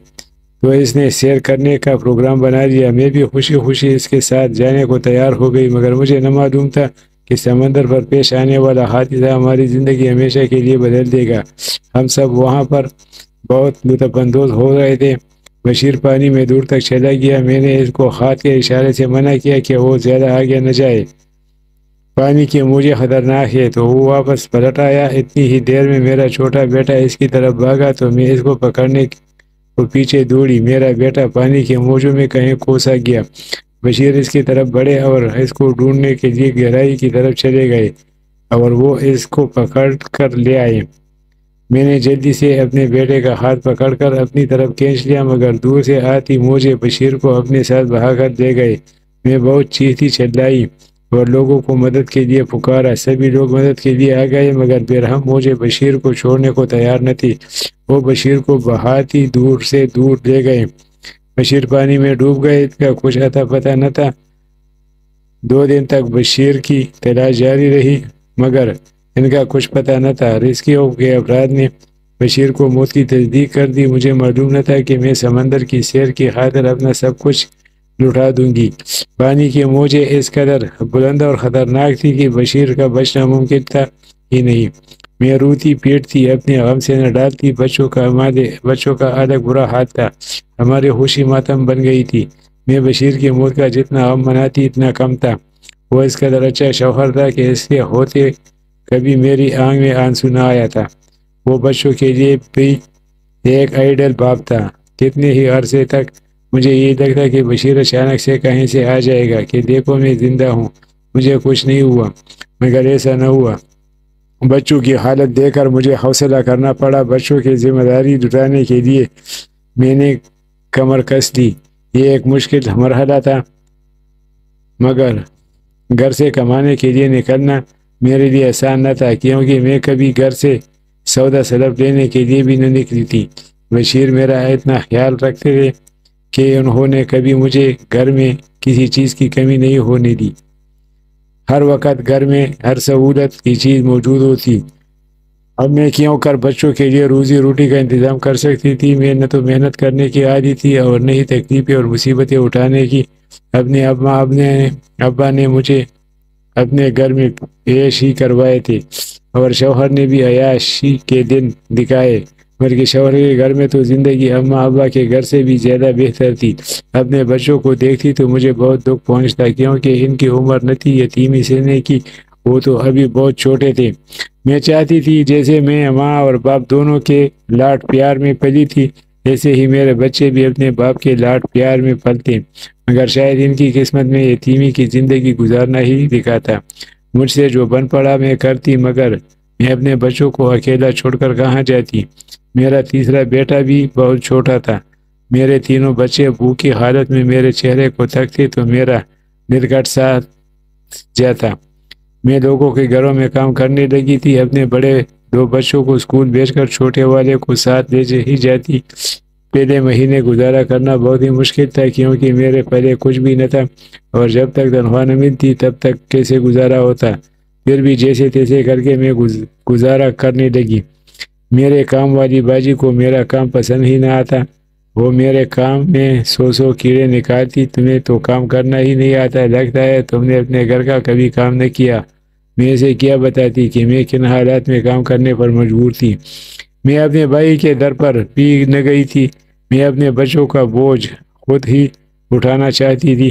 تو اس نے سیر کرنے کا پروگرام بنا لیا۔ میں بھی خوشی خوشی اس کے ساتھ جانے کو تیار ہو گئی، مگر مجھے نہ معلوم تھا کہ سمندر پر پیش آنے والا حادثہ ہماری زندگی ہمیشہ کے لیے بدل دے گا۔ ہم سب وہاں پر بہت لطف اندوز ہو رہے تھے۔ بشیر پانی میں دور تک چلا گیا۔ میں نے اس کو ہاتھ کے اشارے سے منع کیا کہ وہ زیادہ آگے نہ جائے، پانی کے موجیں خطرناک ہے، تو وہ واپس پلٹ آیا۔ اتنی ہی دیر میں میرا چھوٹا بیٹا اس کی طرف بھاگا تو میں اس کو پکڑنے کو پیچھے دوڑی۔ میرا بیٹا پانی کے موجوں میں کہیں کھوسا گیا۔ بشیر اس کی طرف بڑھے اور اس کو ڈھونڈنے کے لیے گہرائی کی طرف چلے گئے اور وہ اس کو پکڑ کر لے آئے۔ میں نے جلدی سے اپنے بیٹے کا ہاتھ پکڑ کر اپنی طرف کھینچ لیا، مگر دور سے آتی موجیں بشیر کو اپنے ساتھ بہا کر لے گئے۔ میں بہت چیختی چلائی اور لوگوں کو مدد کے لیے پکارا۔ سبھی لوگ مدد کے لیے آ گئے، مگر برہم موجیں بشیر کو چھوڑنے کو تیار نہ تھی۔ وہ بشیر کو بہاتی دور سے دور لے گئے۔ بشیر پانی میں ڈوب گئے، اس کا کچھ اتا پتہ نہ تھا۔ 2 دن تک بشیر کی تلاش جاری رہی، مگر ان کا کچھ پتہ نہ تھا۔ ریسکیو کے افراد نے بشیر کو موت کی تصدیق کر دی۔ مجھے معلوم نہ تھا کہ میں سمندر کی سیر کی خاطر اپنا سب کچھ لٹا دوں گی۔ پانی کی موجیں اس قدر بلند اور خطرناک تھی کہ بشیر کا بچنا ممکن تھا ہی نہیں۔ میں روتی پیٹتی، اپنے غم سے نہ ڈالتی۔ بچوں کا الگ برا حال تھا، ہماری خوشی ماتم بن گئی تھی۔ میں بشیر کی موت کا جتنا غم مناتی اتنا کم تھا۔ وہ اس قدر اچھا شوہر تھا کہ اس کے ہوتے کبھی میری آنکھ میں آنسو نہ آیا تھا۔ وہ بچوں کے لیے بھی ایک آئیڈل باپ تھا۔ کتنے ہی عرصے تک مجھے یہ لگتا کہ بشیر اچانک سے کہیں سے آ جائے گا کہ دیکھو میں زندہ ہوں، مجھے کچھ نہیں ہوا، مگر ایسا نہ ہوا۔ بچوں کی حالت دیکھ کر مجھے حوصلہ کرنا پڑا۔ بچوں کی ذمہ داری اٹھانے کے لیے میں نے کمر کس لی۔ یہ ایک مشکل مرحلہ تھا، مگر گھر سے کمانے کے لیے نکلنا میرے لیے آسان نہ تھا، کیونکہ میں کبھی گھر سے سودا سلف لینے کے لیے بھی نہ نکلی تھی۔ بشیر میرا اتنا خیال رکھتے تھے کہ انہوں نے کبھی مجھے گھر میں کسی چیز کی کمی نہیں ہونے دی۔ ہر وقت گھر میں ہر سہولت کی چیز موجود ہوتی۔ اب میں کیوں کر بچوں کے لیے روزی روٹی کا انتظام کر سکتی تھی۔ میں نہ تو محنت کرنے کی عادی تھی اور نہ ہی تکلیفیں اور مصیبتیں اٹھانے کی۔ اپنے ابا نے مجھے اپنے گھر میں عیش ہی کروائے تھے اور شوہر نے بھی عیاشی کے دن دکھائے، بلکہ شوہر کے گھر میں تو زندگی اماں ابا کے گھر سے بھی زیادہ بہتر تھی۔ اپنے بچوں کو دیکھتی تو مجھے بہت دکھ پہنچتا، کیونکہ ان کی عمر نہ تھی یتیمی سہنے کی، وہ تو ابھی بہت چھوٹے تھے۔ میں چاہتی تھی جیسے میں ماں اور باپ دونوں کے لاڈ پیار میں پلی تھی، ایسے ہی میرے بچے بھی اپنے باپ کے لاڈ پیار میں پلتے، مگر شاید ان کی قسمت میں یتیمی کی زندگی گزارنا ہی لکھا تھا۔ مجھ سے جو بن پڑا میں کرتی، مگر میں اپنے بچوں کو اکیلا چھوڑ کر کہاں جاتی۔ میرا تیسرا بیٹا بھی بہت چھوٹا تھا۔ میرے تینوں بچے بھوکی حالت میں میرے چہرے کو تکتے تو میرا دل کٹ سا جاتا۔ میں لوگوں کے گھروں میں کام کرنے لگی تھی، اپنے بڑے دو بچوں کو اسکول بھیج کر چھوٹے والے کو ساتھ لے ہی جاتی۔ پہلے مہینے گزارا کرنا بہت ہی مشکل تھا، کیونکہ میرے پہلے کچھ بھی نہ تھا اور جب تک تنخواہ نہ ملتی تب تک کیسے گزارا ہوتا۔ پھر بھی جیسے تیسے کر کے میں گزارا کرنے لگی۔ میرے کام والی باجی کو میرا کام پسند ہی نہ آتا، وہ میرے کام میں سو کیڑے نکالتی۔ تمہیں تو کام کرنا ہی نہیں آتا، لگتا ہے تم نے اپنے گھر کا کبھی کام نہ کیا۔ میں اسے کیا بتاتی کہ میں کن حالات میں کام کرنے پر مجبور تھی۔ میں اپنے بھائی کے در پر بھی نہ گئی تھی، میں اپنے بچوں کا بوجھ خود ہی اٹھانا چاہتی تھی۔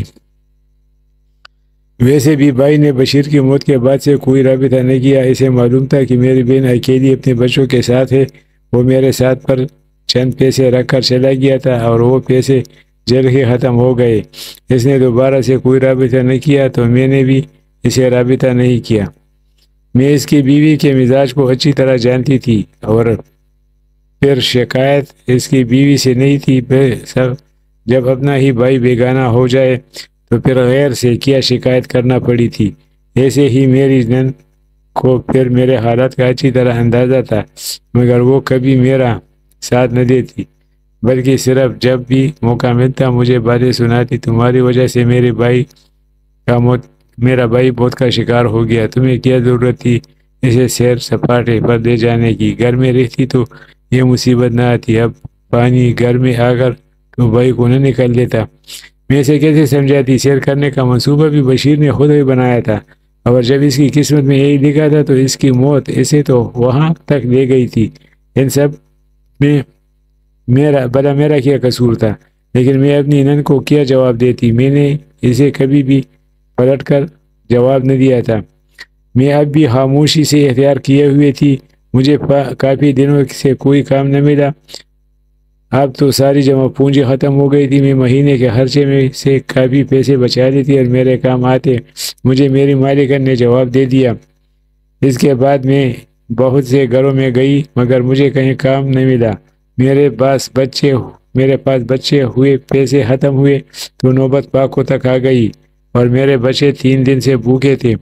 ویسے بھی بھائی نے بشیر کی موت کے بعد سے کوئی رابطہ نہ کیا۔ اسے معلوم تھا کہ میری بہن اکیلی اپنے بچوں کے ساتھ ہے۔ وہ میرے ساتھ پر چند پیسے رکھ کر چلا گیا تھا اور وہ پیسے جلد ہی ختم ہو گئے۔ اس نے دوبارہ سے کوئی رابطہ نہ کیا تو میں نے بھی اسے رابطہ نہیں کیا۔ میں اس کی بیوی کے مزاج کو اچھی طرح جانتی تھی اور پھر شکایت اس کی بیوی سے نہیں تھی۔ جب اپنا ہی بھائی بیگانہ ہو جائے تو پھر غیر سے کیا شکایت کرنا پڑی تھی۔ ایسے ہی میری نند کو پھر میرے حالات کا اچھی طرح اندازہ تھا، مگر وہ کبھی میرا ساتھ نہ دیتی، بلکہ صرف جب بھی موقع ملتا مجھے باتیں سناتی۔ تمہاری وجہ سے میرا بھائی موت کا شکار ہو گیا، تمہیں کیا ضرورت تھی اسے سیر سپاٹے پر لے جانے کی؟ گھر میں رہتی تو یہ مصیبت نہ آتی۔ اب پانی گھر میں آ کر تو بھائی کو نہ نکل لیتا۔ میں اسے کیسے سمجھاتی؟ سیر کرنے کا منصوبہ بھی بشیر نے خود ہی بنایا تھا، اور جب اس کی قسمت میں یہی لکھا تھا تو اس کی موت اسے تو وہاں تک لے گئی تھی۔ ان سب میں میرا کیا قصور تھا؟ لیکن میں اپنی نند کو کیا جواب دیتی؟ میں نے اسے کبھی بھی پلٹ کر جواب نہ دیا تھا۔ میں اب بھی خاموشی سے اختیار کیے ہوئے تھی۔ مجھے کافی دنوں سے کوئی کام نہ ملا، اب تو ساری جمع پونجی ختم ہو گئی تھی۔ میں مہینے کے خرچے میں سے کافی پیسے بچا لیتی اور میرے کام آتے۔ مجھے میری مالکن نے جواب دے دیا۔ اس کے بعد میں بہت سے گھروں میں گئی، مگر مجھے کہیں کام نہ ملا۔ میرے پاس بچے ہوئے پیسے ختم ہوئے تو نوبت پاکوں تک آ گئی اور میرے بچے 3 دن سے بھوکے تھے۔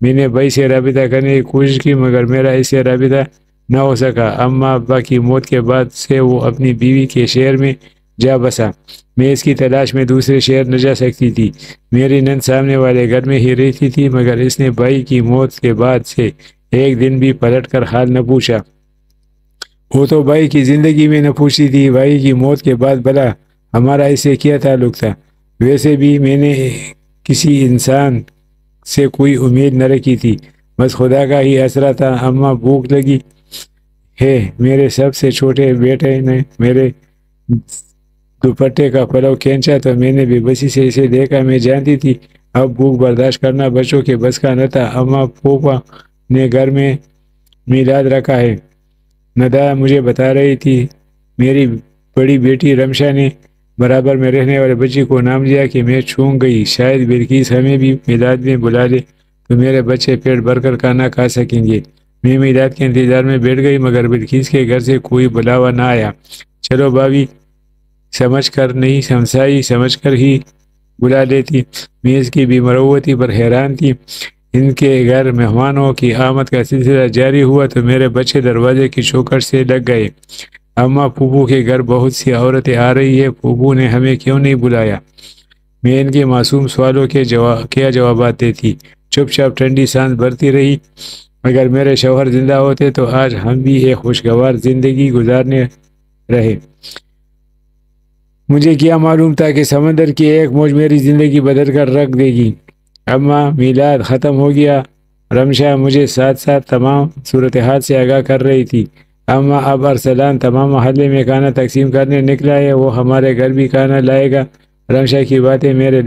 میں نے بھائی سے رابطہ کرنے کی کوشش کی، مگر میرا اس سے رابطہ نہ ہو سکا۔ اماں ابا کی موت کے بعد سے وہ اپنی بیوی کے شہر میں جا بسا۔ میں اس کی تلاش میں دوسرے شہر نہ جا سکتی تھی۔ میری نند سامنے والے گھر میں ہی رہتی تھی، مگر اس نے بھائی کی موت کے بعد سے ایک دن بھی پلٹ کر حال نہ پوچھا۔ وہ تو بھائی کی زندگی میں نہ پوچھتی تھی، بھائی کی موت کے بعد بھلا ہمارا اس سے کیا تعلق تھا؟ ویسے بھی میں نے کسی انسان سے کوئی امید نہ رکھی تھی، بس خدا کا ہی آسرا تھا۔ اماں بھوک لگی ہے، میرے سب سے چھوٹے بیٹے نے میرے دوپٹے کا پلو کھینچا تو میں نے بے بسی سے اسے دیکھا۔ میں جانتی تھی اب بھوک برداشت کرنا بچوں کے بس کا نہ تھا۔ اماں پھوپھا نے گھر میں میلاد رکھا ہے، ندا مجھے بتا رہی تھی۔ میری بڑی بیٹی رمشا نے برابر میں رہنے والے بچی کو نام لیا کہ میں چونک گئی، شاید بلکیس ہمیں بھی میلاد میں بلا لے تو میرے بچے پیٹ بھر کر کھانا کھا سکیں گے۔ میں میلاد کے انتظار میں بیٹھ گئی، مگر بلکیس کے گھر سے کوئی بلاوا نہ آیا۔ چلو بھابھی سمجھ کر نہیں، سمسائی سمجھ کر ہی بلا لیتی۔ میں اس کی بھی مروتی پر حیران تھی۔ ان کے گھر مہمانوں کی آمد کا سلسلہ جاری ہوا تو میرے بچے دروازے کی چوکھٹ سے لگ گئے۔ اماں پھوپھو کے گھر بہت سی عورتیں آ رہی ہے، پھوپھو نے ہمیں کیوں نہیں بلایا؟ میں ان کے معصوم سوالوں کے کیا جوابات دیتی؟ چپ چاپ ٹھنڈی سانس بھرتی رہی۔ اگر میرے شوہر زندہ ہوتے تو آج ہم بھی ایک خوشگوار زندگی گزارنے رہے۔ مجھے کیا معلوم تھا کہ سمندر کی ایک موج میری زندگی بدل کر رکھ دے گی۔ اماں، میلاد ختم ہو گیا۔ رمشا مجھے ساتھ ساتھ تمام صورتحال سے آگاہ کر رہی تھی۔ اماں، اب ارسلان تمام محلے میں کھانا تقسیم کرنے نکلا ہے، وہ ہمارے گھر بھی کھانا لائے گا۔ رمشا کی باتیں میرے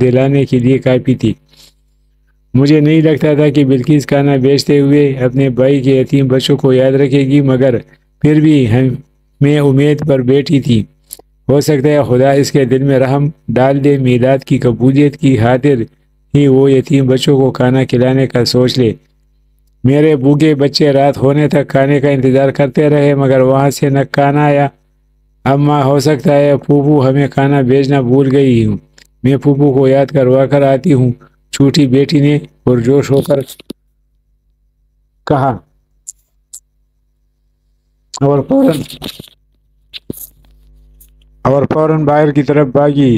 دلانے کے لیے کافی تھی۔ مجھے نہیں لگتا تھا کہ بلقیس کھانا بیچتے ہوئے اپنے بھائی کے یتیم بچوں کو یاد رکھے گی، مگر پھر بھی میں امید پر بیٹھی تھی۔ ہو سکتا ہے خدا اس کے دل میں رحم ڈال دے، میلاد کی قبولیت کی خاطر ہی وہ یتیم بچوں کو کھانا کھلانے کا سوچ لے۔ میرے بھوکے بچے رات ہونے تک کھانے کا انتظار کرتے رہے، مگر وہاں سے نہ کھانا آیا۔ اماں، ہو سکتا ہے پھوپھو ہمیں کھانا بھیجنا بھول گئی ہوں۔ میں پھوپھو کو یاد کروا کر آتی ہوں، چھوٹی بیٹی نے پرجوش ہو کر کہا، اور فوراً باہر کی طرف بھاگی۔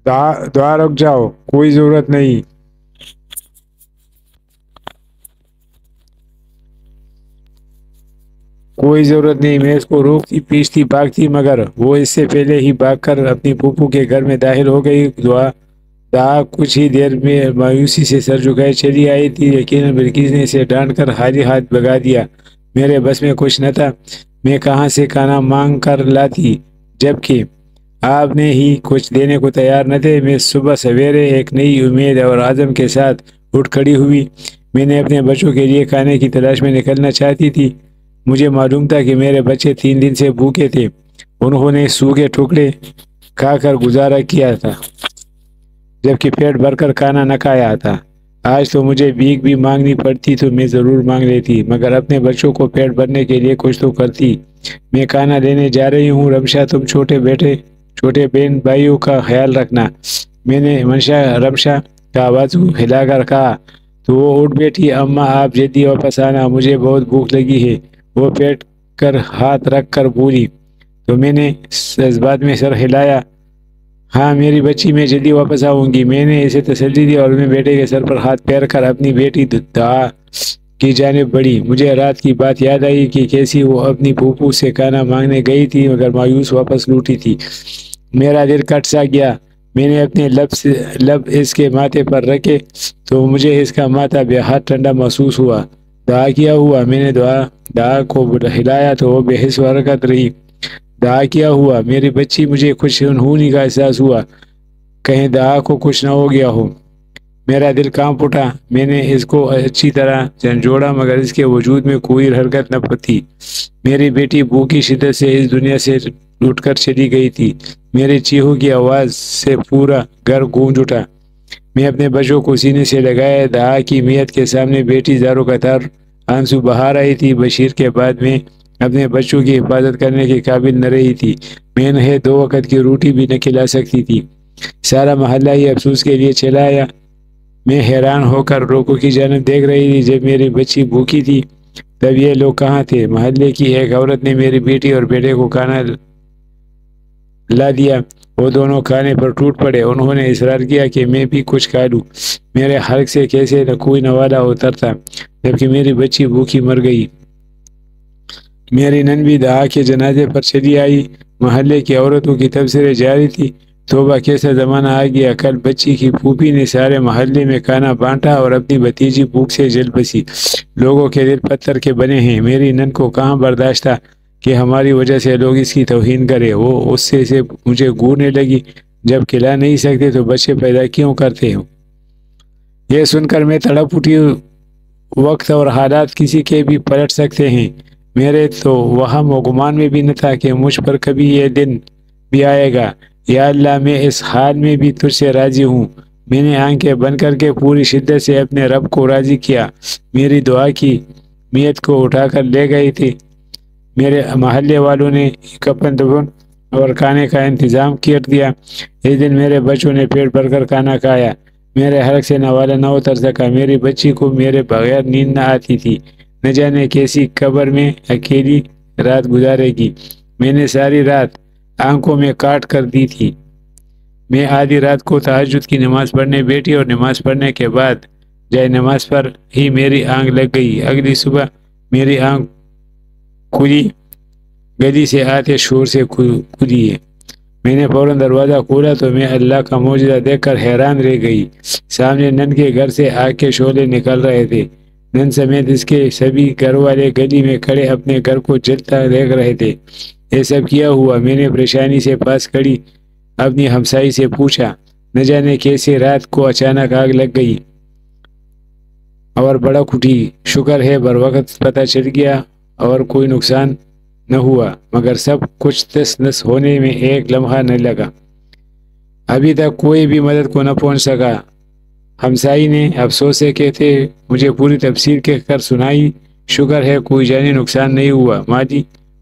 دعا رک جاؤ، کوئی ضرورت نہیں۔ کوئی ضرورت نہیں، میں اس کو روکتی پیچھتی بھاگتی، مگر وہ اس سے پہلے ہی بھاگ کر اپنی پھوپھو کے گھر میں داخل ہو گئی۔ دعا کچھ ہی دیر میں مایوسی سے سر جھکائے چلی آئی تھی، یقیناً بلقیس نے اسے ڈانٹ کر خالی ہاتھ بھگا دیا۔ میرے بس میں کچھ نہ تھا، میں کہاں سے کھانا مانگ کر لاتی، جبکہ آپ نے ہی کچھ دینے کو تیار نہ تھے۔ میں صبح سویرے ایک نئی امید اور عزم کے ساتھ اٹھ کھڑی ہوئی۔ میں نے اپنے بچوں کے لیے کھانے کی تلاش میں نکلنا چاہتی تھی۔ مجھے معلوم تھا کہ میرے بچے 3 دن سے بھوکے تھے، انہوں نے سوکھے ٹکڑے کھا کر گزارا کیا تھا، جبکہ پیٹ بھر کر کھانا نہ کھایا تھا۔ آج تو مجھے بھیک بھی مانگنی پڑتی تو میں ضرور مانگ لیتی، مگر اپنے بچوں کو پیٹ بھرنے کے لیے کچھ تو کرتی۔ میں کھانا لینے جا رہی ہوں، رمشا تم چھوٹے بہن بھائیوں کا خیال رکھنا۔ میں نے رمشا کا بازو ہلا کر کہا تو وہ اٹھ بیٹھی۔ اماں، آپ جلدی واپس آنا، مجھے بہت بھوک لگی ہے، وہ پیٹ کر ہاتھ رکھ کر بولی۔ تو میں نے جذبات میں سر ہلایا۔ ہاں میری بچی، میں جلدی واپس آؤں گی، میں نے اسے تسلی دی اور میں بیٹے کے سر پر ہاتھ پھیر کر اپنی بیٹی دعا کی جانب بڑھی۔ مجھے رات کی بات یاد آئی کہ کیسی وہ اپنی پھوپھو سے کھانا مانگنے گئی تھی، مگر مایوس واپس لوٹی تھی۔ میرا دل کٹ سا گیا۔ میں نے اپنے لب اس کے ماتھے پر رکھے تو مجھے اس کا ماتھا بے حد ٹھنڈا محسوس ہوا۔ دعا کیا ہوا؟ میں نے دعا کو ہلایا تو وہ بے حس حرکت رہی۔ دعا کیا ہوا؟ میری بچی، مجھے کچھ انہونی کا احساس ہوا، کہیں دعا کو کچھ نہ ہو گیا ہو۔ میرا دل کانپ اٹھا۔ میں نے اس کو اچھی طرح جھنجھوڑا، مگر اس کے وجود میں کوئی حرکت نہ تھی۔ میری بیٹی بھوک کی شدت سے اس دنیا سے لٹ کر چلی گئی تھی۔ میری چیخوں کی آواز سے پورا گھر گونج اٹھا۔ میں اپنے بچوں کو سینے سے لگائے دعا کی میت کے سامنے بیٹی زاروں قطار آنسو بہا رہی تھی۔ بشیر کے بعد میں اپنے بچوں کی حفاظت کرنے کے قابل نہ رہی تھی۔ میں انہیں 2 وقت کی روٹی بھی نہ کھلا سکتی تھی۔ سارا محلہ ہی افسوس کے لیے چلا آیا۔ میں حیران ہو کر روکو کی جانب دیکھ رہی تھی۔ جب میری بچی بھوکی تھی تب یہ لوگ کہاں تھے؟ محلے کی ایک عورت نے میری بیٹی اور بیٹے کو کھانا لا دیا۔ وہ دونوں کھانے پر ٹوٹ پڑے۔ انہوں نے اصرار کیا کہ میں بھی کچھ کھا لوں۔ میرے حلق سے کیسے نہ کوئی نوالا اترتا، جبکہ میری بچی بھوکی مر گئی۔ میری نن بھی دعا کے جنازے پر چلی آئی۔ محلے کی عورتوں کی تبصرے جاری تھی۔ توبہ، کیسا زمانہ آ گیا! کل بچی کی پھوپھی نے سارے محلے میں کھانا بانٹا اور اپنی بھتیجی بھوک سے جل بسی۔ لوگوں کے دل پتھر کے بنے ہیں۔ میری نن کو کہاں برداشت تھا کہ ہماری وجہ سے لوگ اس کی توہین کرے۔ وہ غصے سے مجھے گھورنے لگی۔ جب کھلا نہیں سکتے تو بچے پیدا کیوں کرتے ہو؟ یہ سن کر میں تڑپ اٹھی۔ وقت اور حالات کسی کے بھی پلٹ سکتے ہیں۔ میرے تو وہم و گمان میں بھی نہ تھا کہ مجھ پر کبھی یہ دن بھی آئے گا۔ یا اللہ، میں اس حال میں بھی تجھ سے راضی ہوں۔ میں نے آنکھیں بند کر کے پوری شدت سے اپنے رب کو راضی کیا۔ میری دعا کی میت کو اٹھا کر لے گئی تھی۔ میرے محلے والوں نے کفن دفن اور کھانے کا انتظام کر دیا۔ اس دن میرے بچوں نے پیٹ بھر کر کھانا کھایا۔ میرے حلق سے نوالا نہ اتر سکا۔ میری بچی کو میرے بغیر نیند نہ آتی تھی۔ نہ جانے کیسی قبر میں اکیلی رات گزارے گی؟ میں نے ساری رات آنکھوں میں کاٹ کر دی تھی۔ میں آدھی رات کو تہجد کی نماز پڑھنے بیٹھی اور نماز پڑھنے کے بعد جائے نماز پر ہی میری آنکھ لگ گئی۔ اگلی صبح میری آنکھ کھلی، گلی سے آتے شور سے کھلی ہے۔ میں نے فوراً دروازہ کھولا تو میں اللہ کا معجزہ دیکھ کر حیران رہ گئی۔ سامنے نن کے گھر سے آگ کے شعلے نکل رہے تھے۔ نن سمیت اس کے سبھی گھر والے گلی میں کھڑے اپنے گھر کو جلتا دیکھ رہے تھے۔ یہ سب کیا ہوا؟ میں نے پریشانی سے پاس کھڑی اپنی ہمسائی سے پوچھا۔ نہ جانے کیسے رات کو اچانک آگ لگ گئی اور بڑک اٹھی۔ شکر ہے بر وقت پتہ چل گیا اور کوئی نقصان نہ ہوا، مگر سب کچھ تس نس ہونے میں ایک لمحہ نہ لگا۔ ابھی تک کوئی بھی مدد کو نہ پہنچ سکا۔ ہمسائی نے افسوس سے کہتے مجھے پوری تفصیل کہہ کر سنائی۔ شکر ہے کوئی جانی نقصان نہیں ہوا،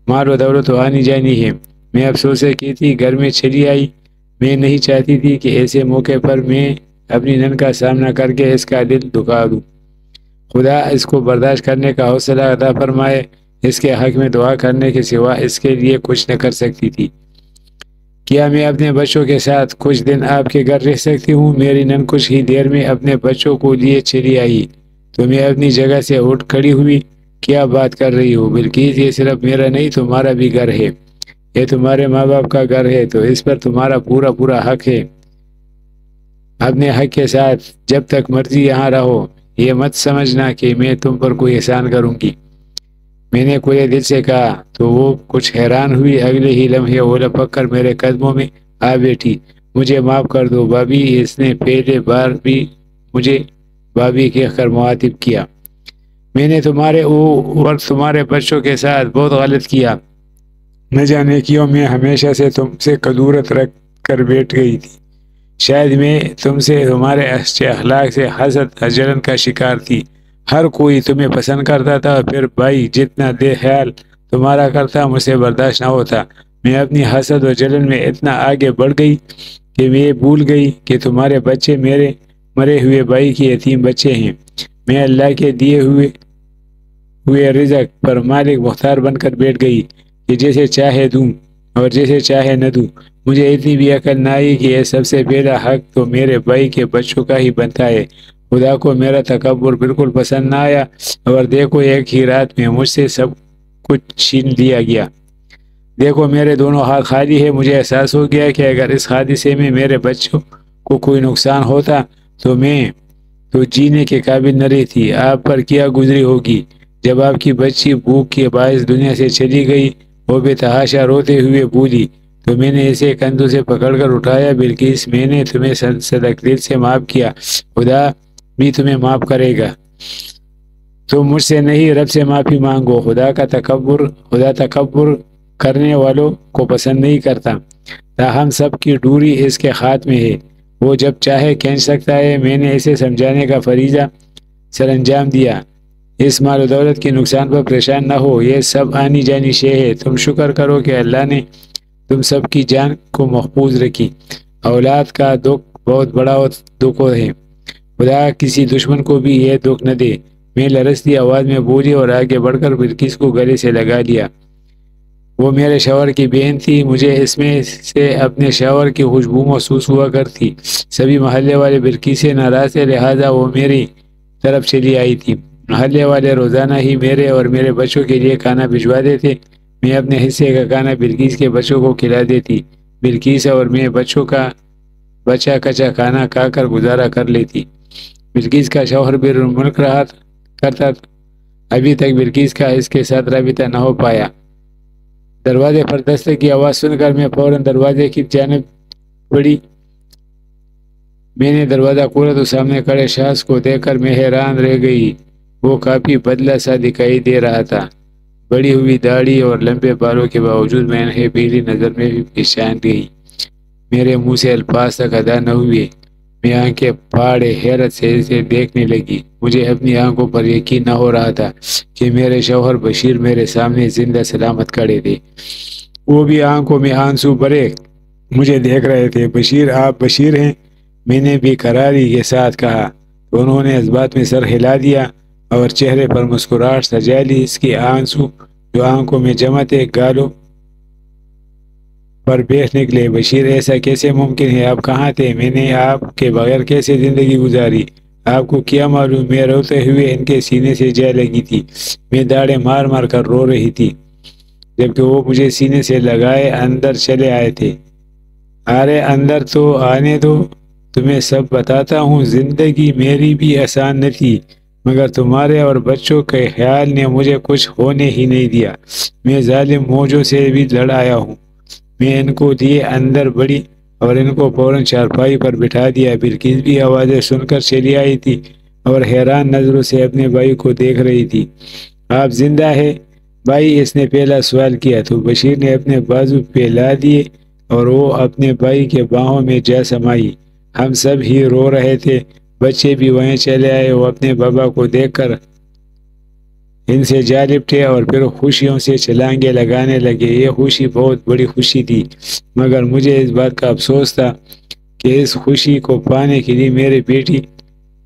مال و دولت تو آنی جانی ہے۔ میں افسوس سے کہتی گھر میں چلی آئی۔ میں نہیں چاہتی تھی کہ ایسے موقع پر میں اپنی نن کا سامنا کر کے اس کا دل دکھا دوں۔ خدا اس کو برداشت کرنے کا حوصلہ عطا فرمائے۔ اس کے حق میں دعا کرنے کے سوا اس کے لیے کچھ نہ کر سکتی تھی۔ کیا میں اپنے بچوں کے ساتھ کچھ دن آپ کے گھر رہ سکتی ہوں؟ میری نن کچھ ہی دیر میں اپنے بچوں کو لیے چلی آئی تو میں اپنی جگہ سے اٹھ کھڑی ہوئی۔ کیا بات کر رہی ہو بلکیس؟ یہ صرف میرا نہیں تمہارا بھی گھر ہے۔ یہ تمہارے ماں باپ کا گھر ہے تو اس پر تمہارا پورا حق ہے۔ اپنے حق کے ساتھ جب تک مرضی یہاں رہو۔ یہ مت سمجھنا کہ میں تم پر کوئی احسان کروں گی۔ میں نے کھلے دل سے کہا تو وہ کچھ حیران ہوئی۔ اگلے ہی لمحے وہ لپک کر میرے قدموں میں آ بیٹھی۔ مجھے معاف کر دو بھابھی، اس نے پہلے بار بھی مجھے بھابھی کہہ کر معاتب کیا۔ میں نے تمہارے اور تمہارے بچوں کے ساتھ بہت غلط کیا۔ نہ جانے کیوں میں ہمیشہ سے تم سے کدورت رکھ کر بیٹھ گئی تھی۔ شاید میں تم سے تمہارے اچھے اخلاق سے حسد اور جلن کا شکار تھی۔ ہر کوئی تمہیں پسند کرتا تھا، پھر بھائی جتنا دے خیال تمہارا کرتا مجھ سے برداشت نہ ہوتا۔ میں اپنی حسد اور جلن میں اتنا آگے بڑھ گئی کہ میں بھول گئی کہ تمہارے بچے میرے مرے ہوئے بھائی کے یتیم بچے ہیں۔ میں اللہ کے دیے ہوئے رزق پر مالک مختار بن کر بیٹھ گئی کہ جیسے چاہے دوں اور جیسے چاہے نہ دوں۔ مجھے اتنی بھی عقل نہ آئی کہ یہ سب سے پہلا حق تو میرے بھائی کے بچوں کا ہی بنتا ہے۔ خدا کو میرا تکبر بالکل پسند نہ آیا اور دیکھو ایک ہی رات میں مجھ سے سب کچھ چھین لیا گیا۔ دیکھو میرے دونوں ہاتھ خالی ہے۔ مجھے احساس ہو گیا کہ اگر اس حادثے میں میرے بچوں کو کوئی نقصان ہوتا تو میں تو جینے کے قابل نہ رہتی۔ آپ پر کیا گزری ہوگی جب آپ کی بچی بھوک کے باعث دنیا سے چلی گئی۔ وہ بے تحاشا روتے ہوئے بولی تو میں نے اسے کندھوں سے پکڑ کر اٹھایا۔ بلکیس میں نے تمہیں صدق دل سے معاف کیا، خدا بھی تمہیں معاف کرے گا۔ تم مجھ سے نہیں رب سے معافی مانگو۔ خدا تکبر کرنے والوں کو پسند نہیں کرتا۔ تاہم سب کی ڈوری اس کے ہاتھ میں ہے، وہ جب چاہے کھینچ سکتا ہے۔ میں نے اسے سمجھانے کا فریضہ سر انجام دیا۔ اس مال و دولت کے نقصان پر پریشان نہ ہو، یہ سب آنی جانی شے ہے۔ تم شکر کرو کہ اللہ نے تم سب کی جان کو محفوظ رکھی۔ اولاد کا دکھ بہت بڑا دکھ ہے، خدا کسی دشمن کو بھی یہ دکھ نہ دے۔ میں لرزتی آواز میں بولی اور آگے بڑھ کر بلکیس کو گلے سے لگا لیا۔ وہ میرے شوہر کی بہن تھی، مجھے اس میں سے اپنے شوہر کی خوشبو محسوس ہوا کرتی۔ سبھی محلے والے بلکیس سے ناراض تھے، لہٰذا وہ میری طرف چلی آئی تھی۔ محلے والے روزانہ ہی میرے اور میرے بچوں کے لیے کھانا بھجوا دیتے۔ میں اپنے حصے کا کھانا بلکیس کے بچوں کو کھلا دیتی۔ بلکیس اور میں بچوں کا بچا کچا کھانا کھا کر گزارا کر لیتی۔ بلکیس کا شوہر بھی ملک رہا کرتا تھا۔ ابھی تک بلکیس کا اس کے ساتھ رابطہ نہ ہو پایا۔ دروازے پر دستک کی آواز سن کر میں فوراً دروازے کی جانب بڑھی۔ میں نے دروازہ کھولا تو سامنے کھڑے شخص کو دیکھ کر میں حیران رہ گئی۔ وہ کافی بدلہ سا دکھائی دے رہا تھا۔ بڑی ہوئی داڑھی اور لمبے بالوں کے باوجود میں انہیں پیلی نظر میں بھی پہچان گئی۔ میرے منہ سے الفاظ تک ادا نہ ہوئے۔ میں آنکھیں پھاڑے حیرت سے اسے دیکھنے لگی۔ مجھے اپنی آنکھوں پر یقین نہ ہو رہا تھا کہ میرے شوہر بشیر میرے سامنے زندہ سلامت کھڑے تھے۔ وہ بھی آنکھوں میں آنسو بھرے مجھے دیکھ رہے تھے۔ بشیر، آپ بشیر ہیں؟ میں نے بے قراری کے ساتھ کہا تو انہوں نے اس بات میں سر ہلا دیا اور چہرے پر مسکراہٹ سجا لی۔ اس کے آنسو جو آنکھوں میں جمع تھے گالوں پر بیٹھ نکلے۔ بشیر: ایسا کیسے ممکن ہے؟ آپ کہاں تھے؟ میں نے آپ کے بغیر کیسے زندگی گزاری؟ آپ کو کیا معلوم؟ میں روتے ہوئے ان کے سینے سے جا لگی تھی۔ میں داڑیں مار مار کر رو رہی تھی جبکہ وہ مجھے سینے سے لگائے اندر چلے آئے تھے۔ ارے اندر تو آنے دو، تمہیں سب بتاتا ہوں۔ زندگی میری بھی آسان نہ تھی، مگر تمہارے اور بچوں کے خیال نے مجھے کچھ ہونے ہی نہیں دیا۔ میں ظالم موجوں سے بھی لڑ آیا ہوں۔ میں ان کو لیے اندر بڑھی اور ان کو فوراً چارپائی پر بٹھا دیا۔ بلقیس بھی آوازیں سن کر چلی آئی تھی اور حیران نظروں سے اپنے بھائی کو دیکھ رہی تھی۔ آپ زندہ ہے بھائی؟ اس نے پہلا سوال کیا تو بشیر نے اپنے بازو پھیلا دیے اور وہ اپنے بھائی کے باہوں میں جا سمائی۔ ہم سب ہی رو رہے تھے، بچے بھی وہیں چلے آئے۔ وہ اپنے بابا کو دیکھ کر ان سے جا لپٹے اور پھر خوشیوں سے چھلانگیں لگانے لگے۔ یہ خوشی بہت بڑی خوشی تھی، مگر مجھے اس بات کا افسوس تھا کہ اس خوشی کو پانے کے لیے میری بیٹی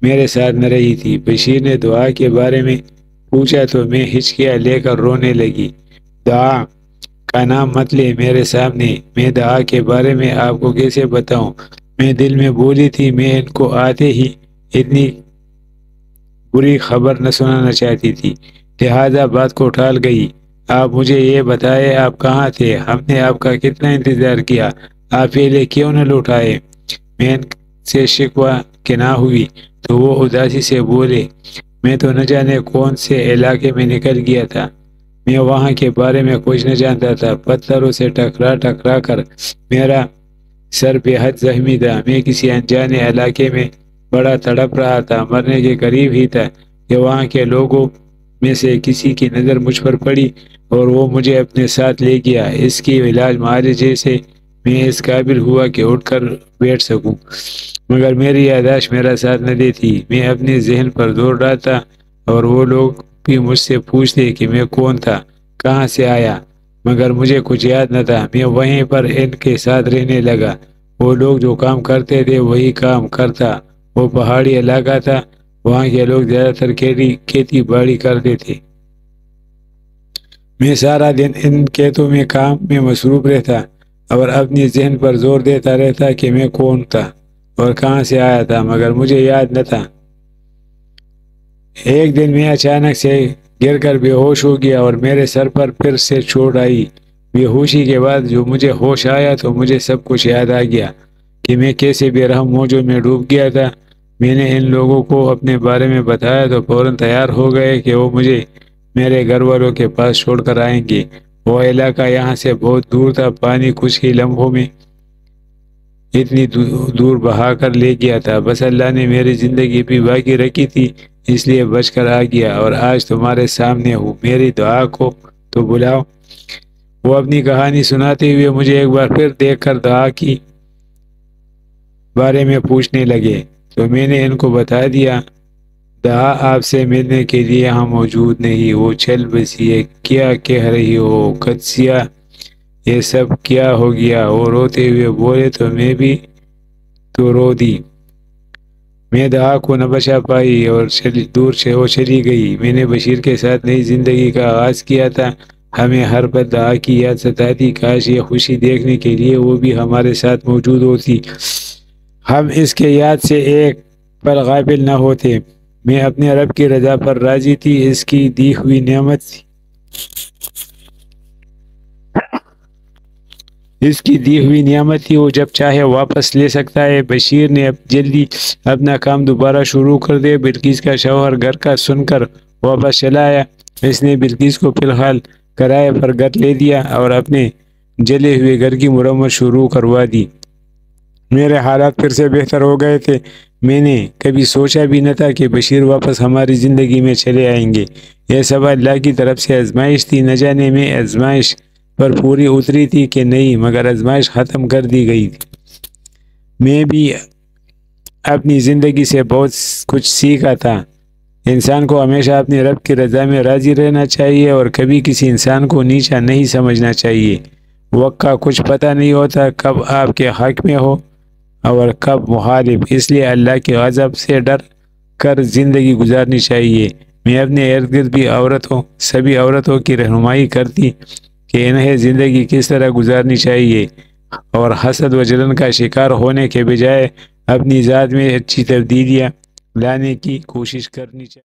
میرے ساتھ نہ رہی تھی۔ بشیر نے دعا کے بارے میں پوچھا تو میں ہچکیاں لے کر رونے لگی۔ دعا کا نام مت لے میرے سامنے، میں دعا کے بارے میں آپ کو کیسے بتاؤں؟ میں دل میں بولی تھی میں ان کو آتے ہی اتنی بری خبر نہ سنانا چاہتی تھی، لہذا بات کو ٹال گئی۔ آپ مجھے یہ بتائے آپ کہاں تھے؟ ہم نے آپ کا کتنا انتظار کیا، آپ پہلے کیوں نہ لوٹ آئے؟ میں ان سے شکوہ کہ نہ ہوئی تو وہ اداسی سے بولے، میں تو نہ جانے کون سے علاقے میں نکل گیا تھا، میں وہاں کے بارے میں کچھ نہ جانتا تھا۔ پتھروں سے ٹکرا کر میرا سر بے حد زخمی تھا۔ میں کسی انجانے علاقے میں بڑا تڑپ رہا تھا، مرنے کے قریب ہی تھا کہ وہاں کے لوگوں میں سے کسی کی نظر مجھ پر پڑی اور وہ مجھے اپنے ساتھ لے گیا۔ اس کی علاج معالجے سے میں اس قابل ہوا کہ اٹھ کر بیٹھ سکوں، مگر میری یادداشت میرا ساتھ نہ دیتی۔ میں اپنے ذہن پر زور ڈالتا اور وہ لوگ بھی مجھ سے پوچھتے کہ میں کون تھا، کہاں سے آیا، مگر مجھے کچھ یاد نہ تھا۔ میں وہیں پر ان کے ساتھ رہنے لگا۔ وہ لوگ جو کام کرتے تھے وہی کام کرتا۔ وہ پہاڑی علاقہ تھا، وہاں کے لوگ زیادہ تر کھیتی باڑی کرتے تھے۔ میں سارا دن ان کھیتوں میں کام میں مصروف رہتا اور اپنی ذہن پر زور دیتا رہتا کہ میں کون تھا اور کہاں سے آیا تھا، مگر مجھے یاد نہ تھا۔ ایک دن میں اچانک سے گر کر بے ہوش ہو گیا اور میرے سر پر پھر سے چوٹ آئی۔ بے ہوشی کے بعد جو مجھے ہوش آیا تو مجھے سب کچھ یاد آ گیا کہ میں کیسے بے رحم موجوں میں ڈوب گیا تھا۔ میں نے ان لوگوں کو اپنے بارے میں بتایا تو فوراً تیار ہو گئے کہ وہ مجھے میرے گھر والوں کے پاس چھوڑ کر آئیں گے۔ وہ علاقہ یہاں سے بہت دور تھا، پانی کچھ ہی لمحوں میں اتنی دور بہا کر لے گیا تھا۔ بس اللہ نے میری زندگی بھی باقی رکھی تھی، اس لیے بچ کر آ گیا اور آج تمہارے سامنے ہوں۔ میری دعا کو تو بلاؤ۔ وہ اپنی کہانی سناتے ہوئے مجھے ایک بار پھر دیکھ کر دعا کی بارے میں پوچھنے لگے تو میں نے ان کو بتا دیا، دعا آپ سے ملنے کے لیے یہاں موجود نہیں، وہ چل بسی ہے۔ کیا کہہ رہی ہو قدسیہ؟ یہ سب کیا ہو گیا؟ وہ روتے ہوئے بولے تو میں بھی تو رو دی۔ میں دعا کو نہ بچا پائی اور دور سے وہ چلی گئی۔ میں نے بشیر کے ساتھ نئی زندگی کا آغاز کیا تھا، ہمیں ہر پل دعا کی یاد ستاتی، کاش یہ خوشی دیکھنے کے لیے وہ بھی ہمارے ساتھ موجود ہوتی، ہم اس کے یاد سے ایک پل غافل نہ ہوتے۔ میں اپنے رب کی رضا پر راضی تھی، اس کی دی ہوئی نعمت تھی، اس کی دی ہوئی نعمت تھی، وہ جب چاہے واپس لے سکتا ہے۔ بشیر نے جلدی اپنا کام دوبارہ شروع کر دیا۔ بلقیس کا شوہر گھر کا سن کر واپس چلا آیا۔ اس نے بلقیس کو فی الحال کرائے پر گھر لے دیا اور اپنے جلے ہوئے گھر کی مرمت شروع کروا دی۔ میرے حالات پھر سے بہتر ہو گئے تھے۔ میں نے کبھی سوچا بھی نہ تھا کہ بشیر واپس ہماری زندگی میں چلے آئیں گے۔ یہ سب اللہ کی طرف سے آزمائش تھی، نہ جانے میں آزمائش پر پوری اتری تھی کہ نہیں، مگر آزمائش ختم کر دی گئی تھی۔ میں بھی اپنی زندگی سے بہت کچھ سیکھا تھا۔ انسان کو ہمیشہ اپنے رب کی رضا میں راضی رہنا چاہیے اور کبھی کسی انسان کو نیچا نہیں سمجھنا چاہیے۔ وقت کا کچھ پتہ نہیں ہوتا، کب آپ کے حق میں ہو اور کب مخالف، اس لیے اللہ کے غضب سے ڈر کر زندگی گزارنی چاہیے۔ میں اپنے ارد گرد بھی سبھی عورتوں کی رہنمائی کرتی کہ انہیں زندگی کس طرح گزارنی چاہیے اور حسد و جلن کا شکار ہونے کے بجائے اپنی ذات میں اچھی تبدیلیاں لانے کی کوشش کرنی چاہیے۔